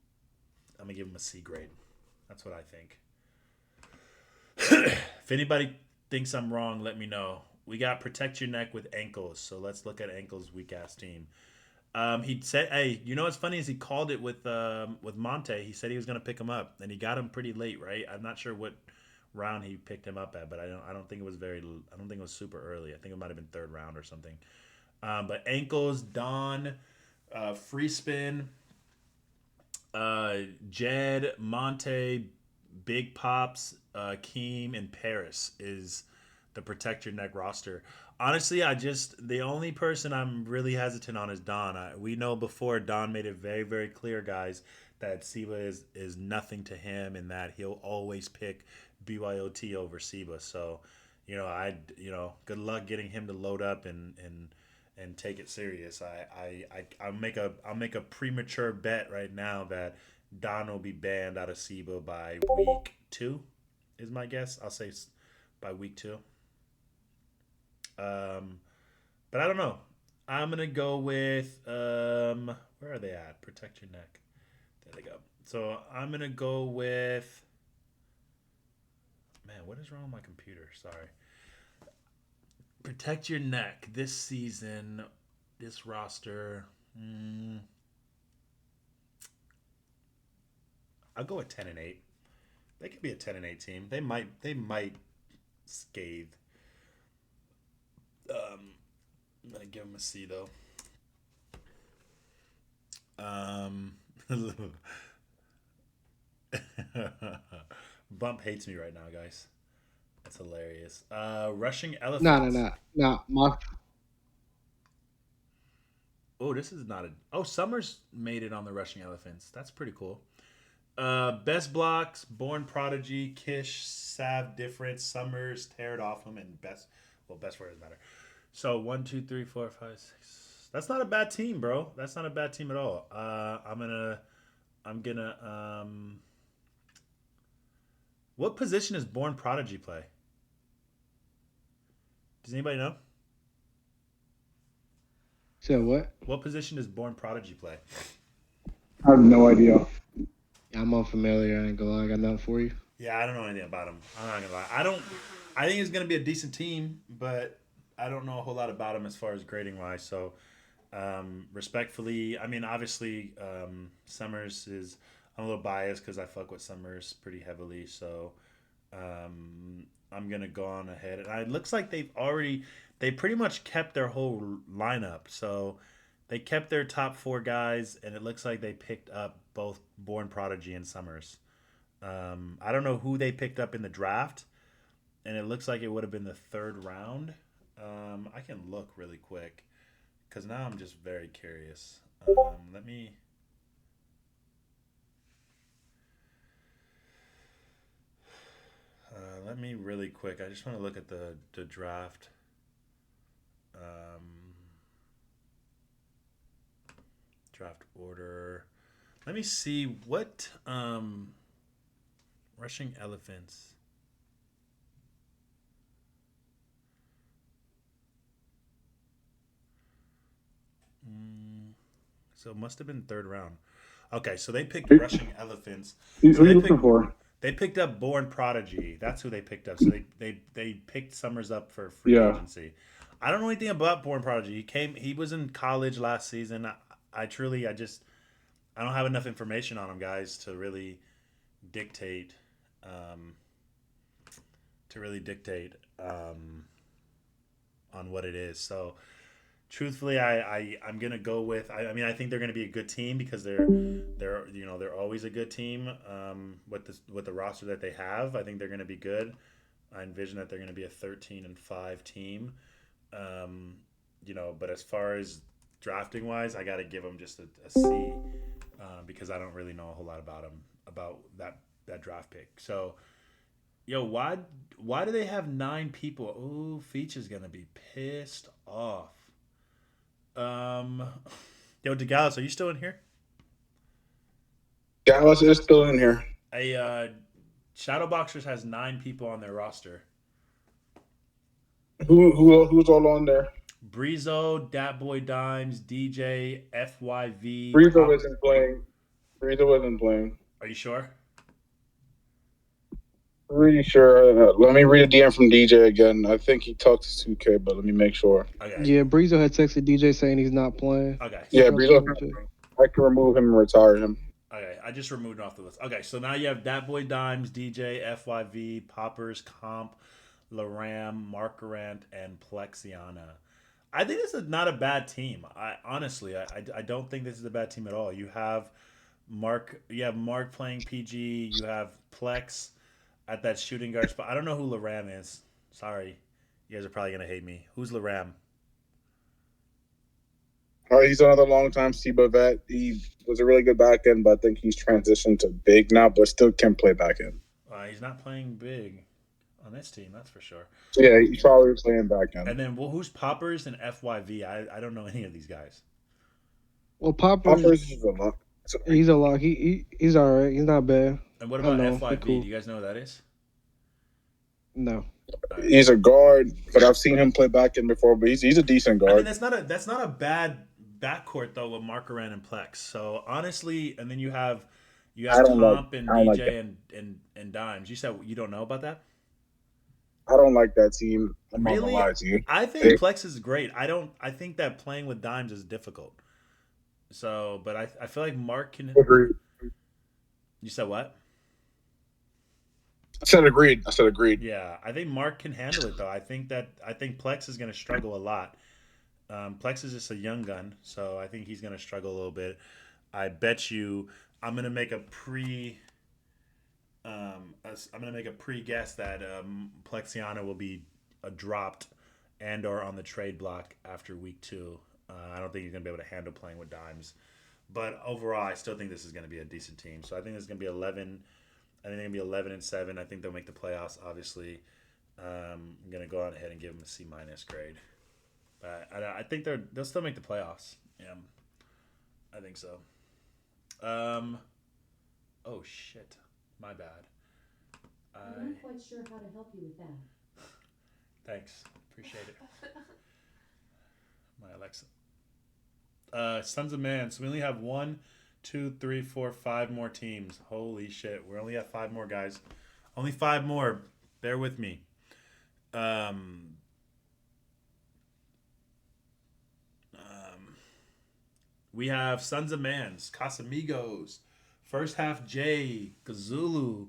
I'm going to give them a C grade. That's what I think. If anybody thinks I'm wrong, let me know. We got protect your neck with ankles, so let's look at ankles weak ass team. He said, "Hey, you know what's funny is he called it with Monte. He said he was gonna pick him up, and he got him pretty late, right? I'm not sure what round he picked him up at, but I don't think it was I don't think it was super early. I think it might have been third round or something. But ankles, Don, free spin, Jed, Monte, Big Pops, Keem, and Paris is the protect your neck roster. Honestly, the only person I'm really hesitant on is Don. We know before Don made it very, very clear, guys, that Seba is nothing to him and that he'll always pick BYOT over Seba. So, good luck getting him to load up and take it serious. I'll make a premature bet right now that Don will be banned out of Seba by week 2, is my guess. I'll say by week 2. But I don't know. I'm gonna go with where are they at? Protect your neck. There they go. So I'm gonna go with. Man, what is wrong with my computer? Sorry. Protect your neck this season. This roster. I'll go with 10-8. They could be a 10-8 team. They might scathe. I'm gonna give him a C though. Bump hates me right now, guys. That's hilarious. Rushing elephants. No. Oh, this is not a. Oh, Summers made it on the Rushing Elephants. That's pretty cool. Best blocks: Born Prodigy, Kish, Sav, Different, Summers, Tear It Off Him, and best. Well, best for doesn't matter. So 1, 2, 3, 4, 5, 6. That's not a bad team, bro. That's not a bad team at all. I'm gonna. What position does Born Prodigy play? Does anybody know? So what? What position does Born Prodigy play? I have no idea. I'm unfamiliar. I ain't gonna lie. I got nothing for you. Yeah, I don't know anything about him. I'm not gonna lie. I think it's gonna be a decent team, but I don't know a whole lot about him as far as grading wise. So, respectfully, I mean, obviously, Summers is. I'm a little biased because I fuck with Summers pretty heavily. So, I'm gonna go on ahead. And it looks like they pretty much kept their whole lineup. So, they kept their top 4 guys, and it looks like they picked up both Born Prodigy and Summers. I don't know who they picked up in the draft, and it looks like it would have been the 3rd round. I can look really quick because now I'm just very curious. Let me really quick. I just want to look at the draft. Draft order. Let me see what Rushing Elephants. So it must have been third round. Okay, so they picked Who rushing elephants. who So you looking for? they picked up Born Prodigy. That's who they picked up. So they picked Summers up for free Yeah. agency. I don't know anything about Born Prodigy. He was in college last season. I truly I just I don't have enough information on him, guys, dictate um, to really dictate on what it is. So truthfully, I'm gonna go with. I mean, I think they're gonna be a good team because they're always a good team with the roster that they have. I think they're gonna be good. I envision that they're gonna be a 13-5 team. Um, but as far as drafting wise, I got to give them just a C because I don't really know a whole lot about that draft pick. So, why do they have 9 people? Ooh, Feach is gonna be pissed off. Um, DeGallis, are you still in here? Dallas is still in here. A Shadowboxers has 9 people on their roster. Who's all on there? Breezo, Dat Boy Dimes, DJ, FYV. Rizzo isn't playing. Rizzo isn't playing. Are you sure? Pretty sure. Let me read a DM from DJ again. I think he talked to 2K, but let me make sure. Okay. Yeah, Breezo had texted DJ saying he's not playing. Okay. Yeah, That's Rizzo. cool, too. I can remove him and retire him. Okay, I just removed it off the list. Okay, so now you have Dat Boy Dimes, DJ, FYV, Poppers, Comp, Laram, Markarant, and Plexiana. I think this is not a bad team. I don't think this is a bad team at all. You have Mark playing PG. You have Plex at that shooting guard spot. I don't know who Laram is. Sorry, you guys are probably gonna hate me. Who's Laram? He's another long-time SIBA vet. He was a really good back end, but I think he's transitioned to big now, but still can play back end. He's not playing big on this team, that's for sure. So yeah, he's probably playing back end. And then, who's Poppers and FYV? I don't know any of these guys. Well, Poppers, Offers is a lot. he's a lock. He's all right. He's not bad. And what I about know, FYV? cool. Do you guys know who that is? No. He's a guard, but I've seen him play back end before. But he's a decent I mean, guard. that's not a bad backcourt though with Markaran and Plex. So honestly, and then you have I don't Comp like- and I don't like DJ and Dimes. You said you don't know about that? I don't like that team. I'm not Really? gonna lie to you. I think Plex is great. I think that playing with Dimes is difficult. So, but I feel like Mark can. Agreed. You said what? I said agreed. Yeah, I think Mark can handle it though. I think Plex is going to struggle a lot. Plex is just a young gun, so I think he's going to struggle a little bit. I bet you I'm going to make a pre guess that Plexiana will be dropped and or on the trade block after week 2. I don't think he's going to be able to handle playing with Dimes. But overall, I still think this is going to be a decent team. So I think it's going to be 11. I think they're going to be 11-7. I think they'll make the playoffs. Obviously, I'm going to go on ahead and give them a C- grade. But I think they'll still make the playoffs. Yeah, I think so. Oh shit, my bad. I'm not quite sure how to help you with that. Thanks, appreciate it. My Alexa. Sons of Man. So we only have 1, 2, 3, 4, 5 more teams. Holy shit, we only have 5 more guys. Only 5 more. Bear with me. We have Sons of Mans, Casamigos, First Half J, Gazulu,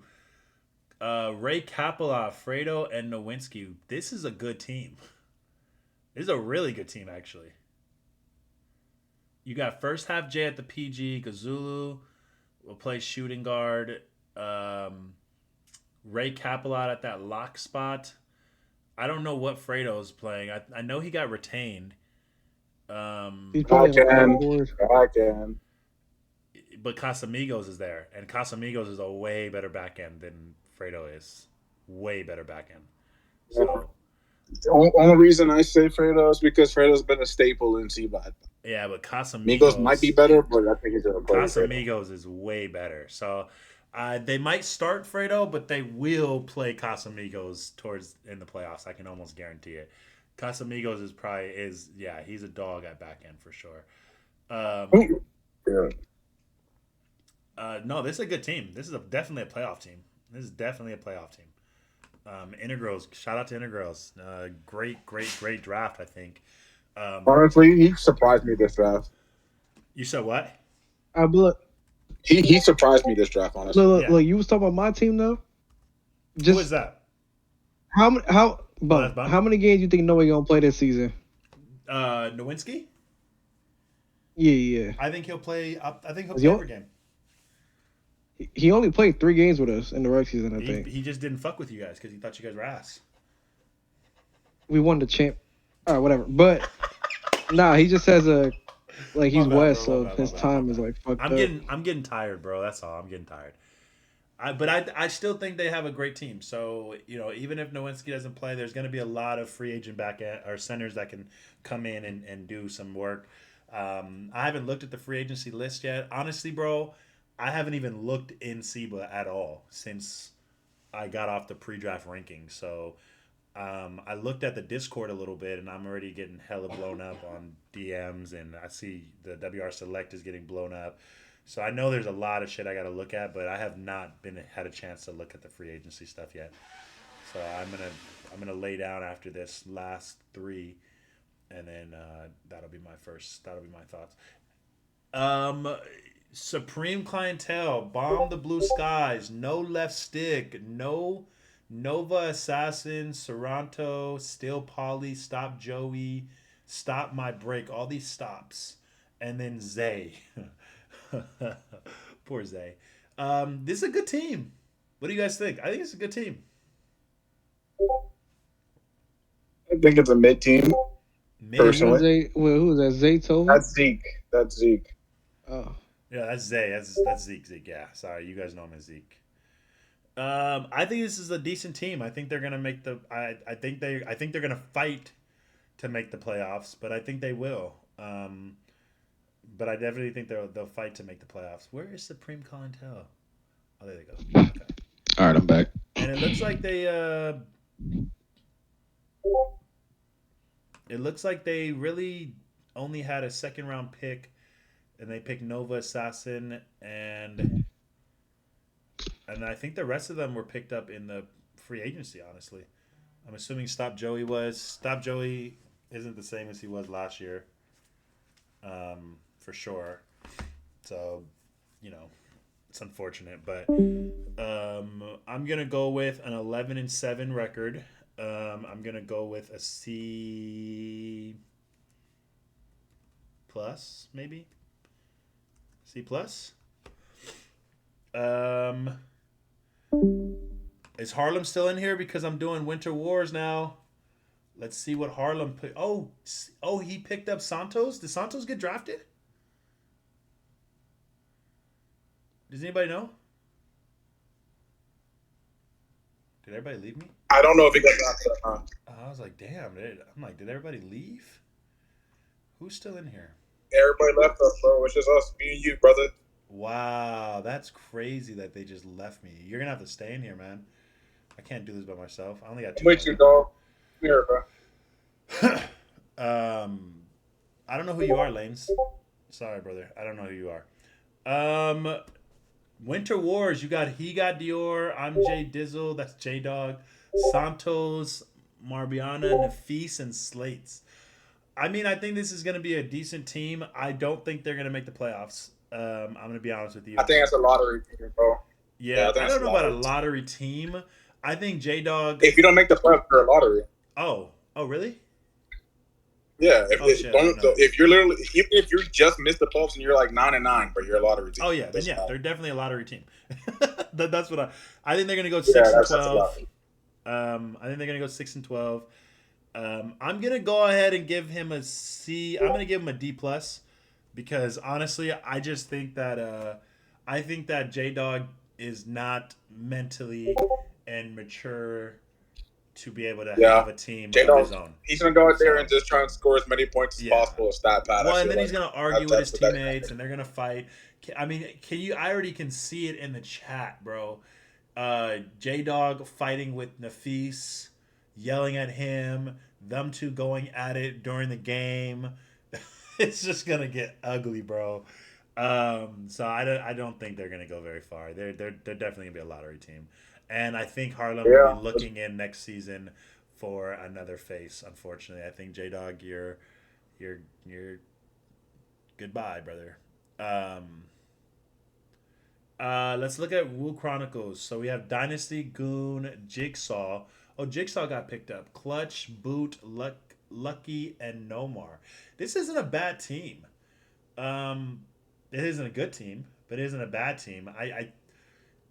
Ray Capella, Fredo, and Nowinski. This is a good team. This is a really good team, actually. You got First Half J at the PG, Gazulu will play shooting guard, Ray Capella at that lock spot. I don't know what Fredo's playing. I know he got retained. He's probably Back on end. board. Back end. But Casamigos is there, and Casamigos is a way better back end than Fredo is. Way better back end. So The only reason I say Fredo is because Fredo's been a staple in CBOT. yeah, but Migos might be better, but I think he's gonna play Fredo. Casamigos is way better. So they might start Fredo, but they will play Casamigos towards in the playoffs. I can almost guarantee it. Casamigos is he's a dog at back end for sure. Yeah. No, this is a good team. This is definitely a playoff team. This is definitely a playoff team. Intergirls, shout out to Intergirls. Great draft, I think. Honestly, he surprised me this draft. You said what? Look, He surprised me this draft, honestly. Yeah. look. You was talking about my team though. Who is that? Bum, Bum? how many games you think Noah gonna play this season? Nowinski? Yeah. I think he'll play. I think he'll Is play he every game. He only played 3 games with us in the regular season. I think He just didn't fuck with you guys because he thought you guys were ass. we won the champ. All right, whatever. But nah, he just has a like he's My bad, West, bro, so my bad, his my time bad. is like fucked I'm up. getting tired, bro. That's all. I'm getting tired. But I still think they have a great team. So even if Nowinski doesn't play, there's going to be a lot of free agent back at or centers that can come in and do some work. I haven't looked at the free agency list yet. Honestly, bro, I haven't even looked in SIBA at all since I got off the pre-draft rankings. So I looked at the Discord a little bit, and I'm already getting hella blown up on DMs, and I see the WR Select is getting blown up. So I know there's a lot of shit I got to look at, but I have not had a chance to look at the free agency stuff yet. So I'm gonna lay down after this last 3, and then that'll be my thoughts. Supreme Clientele, Bomb the Blue Skies, No Left Stick, No Nova Assassin, Saranto, Still Polly, Stop Joey, Stop My Break, all these stops. And then Zay. Poor Zay. This is a good team. What do you guys think? I think it's a good team. I think it's a mid team. Personally. Who is that? Zaytoven? That's Zeke. Oh. Yeah, that's Zay. That's Zeke. Yeah, sorry, you guys know him as Zeke. I think this is a decent team. I think they're gonna make the. I think they're gonna fight to make the playoffs, but I think they will. But I definitely think they'll fight to make the playoffs. Where is Supreme Clientele? Oh, there they go. Okay. All right, I'm back. And it looks like they. It looks like they really only had a second round pick, and they picked Nova Assassin and I think the rest of them were picked up in the free agency. Honestly, I'm assuming Stop Joey isn't the same as he was last year, for sure. So, it's unfortunate, but I'm gonna go with an 11-7 record. I'm gonna go with a C plus, maybe C plus. Is Harlem still in here? Because I'm doing Winter Wars now. Let's see what Harlem picked. Oh, he picked up Santos. Did Santos get drafted? Does anybody know? Did everybody leave me? I don't know if he got drafted or not. I was like, damn. I'm like, did everybody leave? Who's still in here? Everybody left us, bro. It's just us, me and you, brother. Wow, that's crazy that they just left me. You're gonna have to stay in here, man. I can't do this by myself. I only got 2. I'm with you, dog. Here, bro. I don't know who you are, Lanes. Sorry, brother. I don't know who you are. Winter Wars. He got Dior. I'm Jay Dizzle. That's J Dog. Santos, Marbiana, Nafis, and Slates. I mean, I think this is going to be a decent team. I don't think they're going to make the playoffs. I'm going to be honest with you. I think that's a lottery team, bro. Yeah, I don't know about a lottery team. I think J Dog. If you don't make the playoffs, you're a lottery. Oh, really? Yeah, if you're literally, even if you just missed the playoffs and you're like 9-9, but you're a lottery team. Oh yeah, then yeah, they're definitely a lottery team. That's what I think they're gonna go 6-12. I think they're gonna go 6-12. I'm gonna go ahead and give him a C. I'm gonna give him a D plus because honestly, I just think that J Dog is not mentally and mature to be able to have a team of his own. He's gonna go out there and just try and score as many points as possible. Stat pad. Well, and then he's gonna argue with his teammates, and they're gonna fight. I mean, I already can see it in the chat, bro. J Dog fighting with Nafis, yelling at him. Them two going at it during the game. It's just gonna get ugly, bro. So I don't think they're gonna go very far. They're definitely gonna be a lottery team, and I think Harlem will be Yeah. looking in next season for another face. Unfortunately, I think J Dog, you're goodbye, brother. Um, let's look at Wu Chronicles. So we have Dynasty, Goon, Jigsaw. Oh, Jigsaw got picked up. Clutch, Boot, Lucky, and Nomar. This isn't a bad team. Um, it isn't a good team, but it isn't a bad team.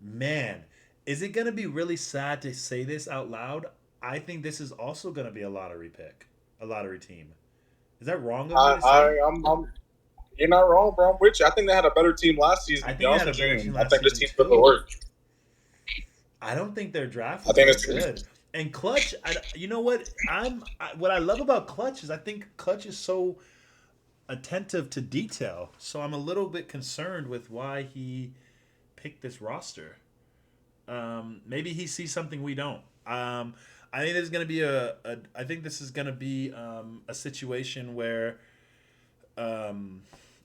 Man, is it gonna be really sad to say this out loud? I think this is also gonna be a lottery pick, a lottery team. Is that wrong of me to say? You're not wrong, bro. I'm with you. I think they had a better team last season, I to be think they honest had a with you. better team And I last think this season team's a bit too. worse. I don't think their draft I was think very this team. good. And Clutch, you know what? What I love about Clutch is I think Clutch is so attentive to detail. So I'm a little bit concerned with why he picked this roster. Maybe he sees something we don't. I think there's going to be I think this is going to be a situation where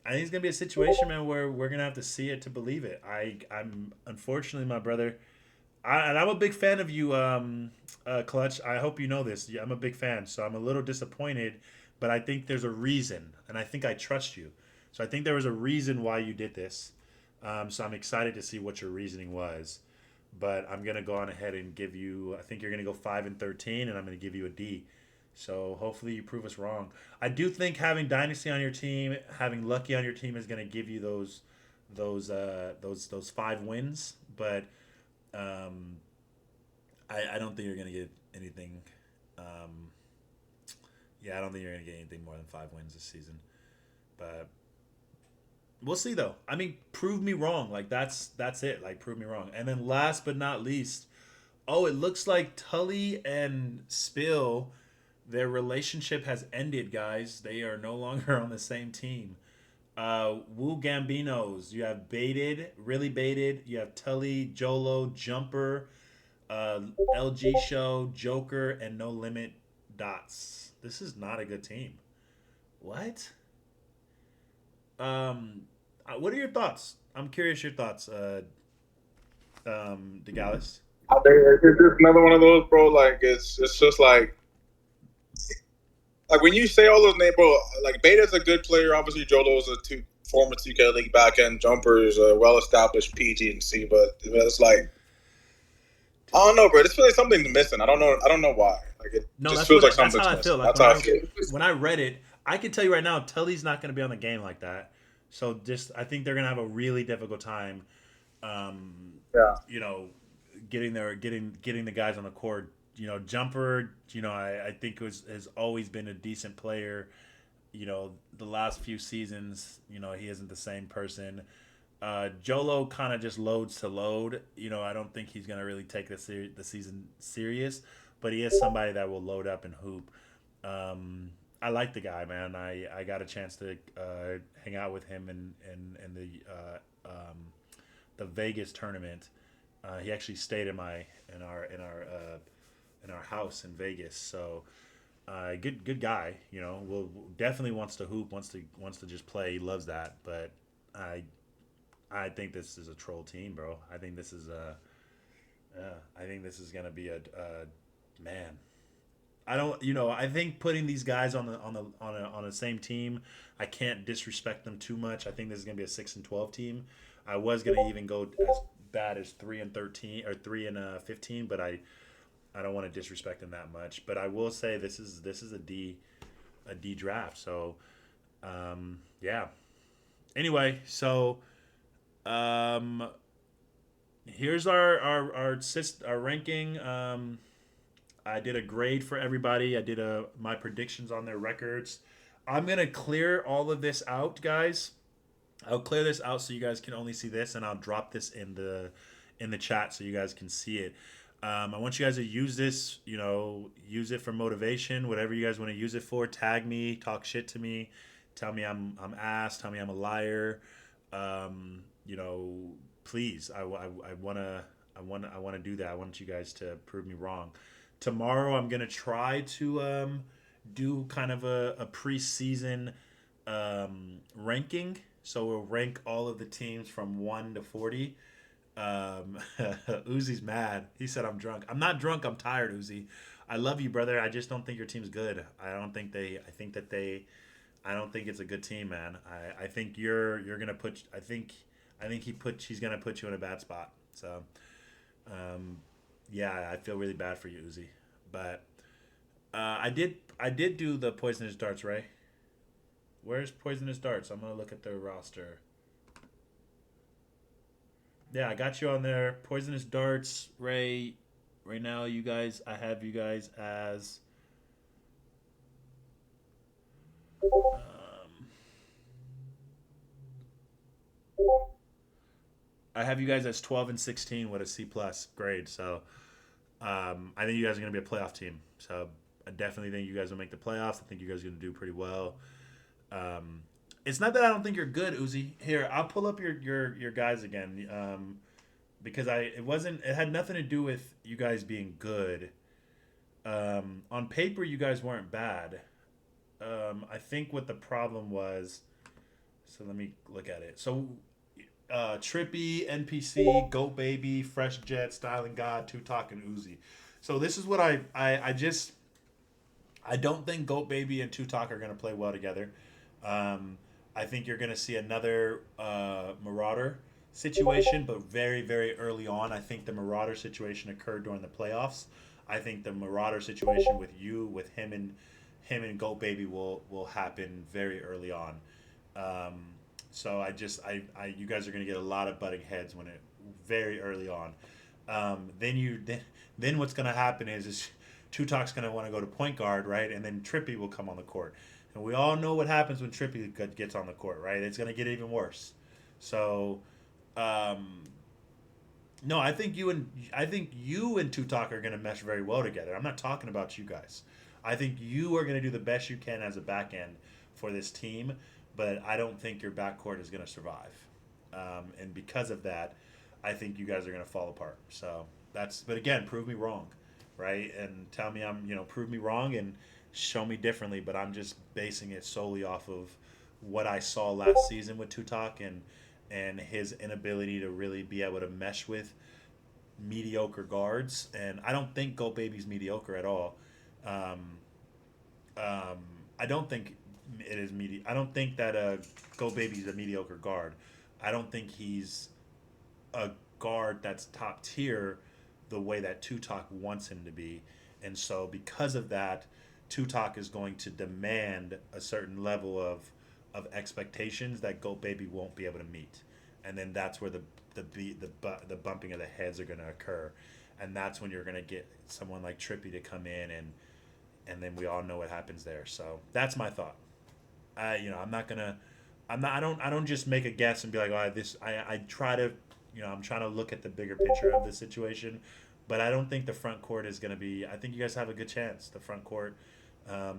I think it's gonna be a situation, man, where we're gonna have to see it to believe it. I'm unfortunately, my brother, and I'm a big fan of you, Clutch. I hope you know this. Yeah, I'm a big fan, so I'm a little disappointed, but I think there's a reason, and I think I trust you. So I think there was a reason why you did this. So I'm excited to see what your reasoning was. But I'm gonna go on ahead and give you. I think you're gonna go 5-13, and I'm gonna give you a D. So hopefully you prove us wrong. I do think having Dynasty on your team, having Lucky on your team is going to give you those 5 wins. But um, I don't think you're going to get anything. Um, yeah, I don't think you're going to get anything more than 5 wins this season. But we'll see though. I mean, prove me wrong. Like that's it. Like prove me wrong. And then last but not least, oh, it looks like Tully and Spill, their relationship has ended, guys. They are no longer on the same team. Wu Gambinos, you have Baited, really Baited. You have Tully, Jolo, Jumper, LG Show, Joker, and No Limit Dots. This is not a good team. What? What are your thoughts? I'm curious your thoughts, DeGalis. I think it's just another one of those, bro. Like it's just like when you say all those names, bro. Like Beta's a good player. Obviously, Jolo's a former 2K League back end. Jumper is a well established PG and C, but it's like I don't know, bro. This feels like something's missing. I don't know. I don't know why. Like it No, just feels like that's something's how I feel. missing. Like That's how I feel. when I read it, I can tell you right now, Tully's not going to be on the game like that. So just I think they're going to have a really difficult time, um, Yeah. you know, getting the guys on the court. You know, Jumper. You know, I think has always been a decent player. You know, the last few seasons, you know, he isn't the same person. Jolo kind of just loads to load. You know, I don't think he's gonna really take the season serious, but he is somebody that will load up and hoop. I like the guy, man. I got a chance to hang out with him in the Vegas tournament. He actually stayed in our house in Vegas. So good guy. You know, will definitely wants to hoop, wants to just play. He loves that. But I I think this is a troll team, bro. I think this is I think this is gonna be a man. I don't, you know, I think putting these guys on the same team, I can't disrespect them too much. I think this is gonna be a 6-12 team. I was gonna even go as bad as 3-13 or 3-15, but I don't want to disrespect them that much. But I will say this is a D draft. So yeah. Anyway, so um, here's our ranking. I did a grade for everybody. I did my predictions on their records. I'm gonna clear all of this out, guys. I'll clear this out so you guys can only see this, and I'll drop this in the chat so you guys can see it. I want you guys to use this. You know, use it for motivation. Whatever you guys want to use it for. Tag me. Talk shit to me. Tell me I'm ass. Tell me I'm a liar. You know, please. I wanna do that. I want you guys to prove me wrong. Tomorrow I'm gonna try to do kind of a preseason ranking So we'll rank all of the teams from 1 to 40. Uzi's mad. He said I'm drunk. I'm not drunk. I'm tired, Uzi. I love you, brother. I just don't think your team's good. I don't think they. I think that they. I don't think it's a good team, man. I think you're gonna put. I think he's gonna put you in a bad spot. So, um, yeah, I feel really bad for you, Uzi. But I did do the poisonous darts, Ray. Where's poisonous darts? I'm gonna look at their roster. Yeah, I got you on there. Poisonous darts, Ray. Right now, you guys, I have you guys as. I have you guys as 12 and 16 with a C plus grade. So I think you guys are going to be a playoff team. So I definitely think you guys will make the playoffs. I think you guys are going to do pretty well. Um, it's not that I don't think you're good, Uzi. Here, I'll pull up your guys again because it had nothing to do with you guys being good. On paper, you guys weren't bad. I think what the problem was. So let me look at it. So Trippy, NPC, Goat Baby, Fresh Jet, Styling God, Tupac, and Uzi. So this is what I don't think Goat Baby and Tupac are going to play well together. I think you're going to see another Marauder situation, but very, very early on. I think the Marauder situation occurred during the playoffs. I think the Marauder situation with him and Goat Baby will happen very early on. Um, so you guys are going to get a lot of butting heads when it very early on. Then what's going to happen is Tupac's going to want to go to point guard, right? And then Trippy will come on the court. And we all know what happens when Trippy gets on the court, right? It's going to get even worse. So, no, I think you and Tupac are going to mesh very well together. I'm not talking about you guys. I think you are going to do the best you can as a back end for this team, but I don't think your backcourt is going to survive. And because of that, I think you guys are going to fall apart. So but again, prove me wrong, right? And tell me prove me wrong and show me differently. But I'm just basing it solely off of what I saw last season with Tupac and his inability to really be able to mesh with mediocre guards. And I don't think Go Baby's mediocre at all. Um, um, I don't think it is I don't think that Go Baby's a mediocre guard. I don't think he's a guard that's top tier the way that Tupac wants him to be. And so because of that, Tupac is going to demand a certain level of expectations that Go Baby won't be able to meet. And then that's where the bumping of the heads are going to occur. And that's when you're going to get someone like Trippy to come in and then we all know what happens there. So that's my thought. I don't just make a guess and be like, oh, I try to, I'm trying to look at the bigger picture of the situation, but I don't think the front court is going to be. I think you guys have a good chance. The front court, I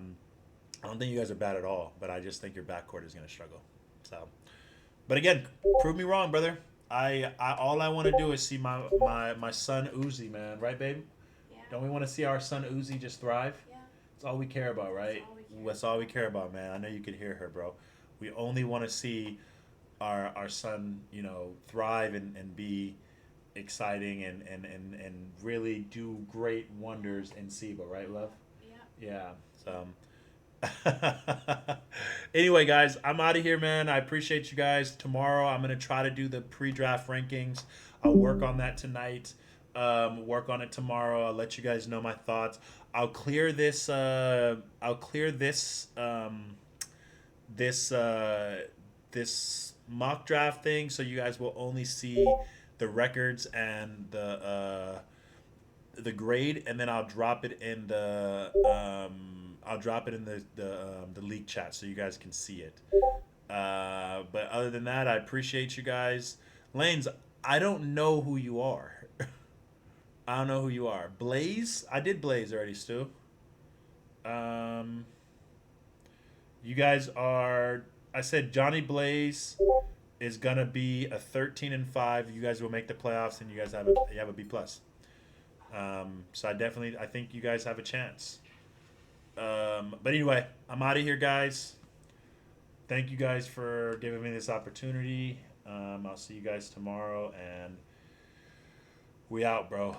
don't think you guys are bad at all, but I just think your back court is going to struggle. So, but again, prove me wrong, brother. I all I want to do is see my son Uzi, man. Right, babe? Yeah. Don't we want to see our son Uzi just thrive? Yeah. That's all we care about, right? That's all we care about, man. I know you could hear her, bro. We only want to see our son, thrive and be exciting and really do great wonders in SIBA, right, love? Yeah. Yeah. So anyway, guys, I'm out of here, man. I appreciate you guys. Tomorrow I'm gonna try to do the pre-draft rankings. I'll work on that tonight. Work on it tomorrow. I'll let you guys know my thoughts. I'll clear this. This mock draft thing, so you guys will only see the records and the grade, and then I'll drop it in the league chat so you guys can see it. But other than that, I appreciate you guys. Lanes, I don't know who you are. I don't know who you are. Blaze? I did Blaze already, Stu. You guys are. I said Johnny Blaze is gonna be a 13-5. You guys will make the playoffs, and you guys have a B plus. So I think you guys have a chance. But anyway, I'm out of here, guys. thank you guys for giving me this opportunity. I'll see you guys tomorrow, and we out, bro.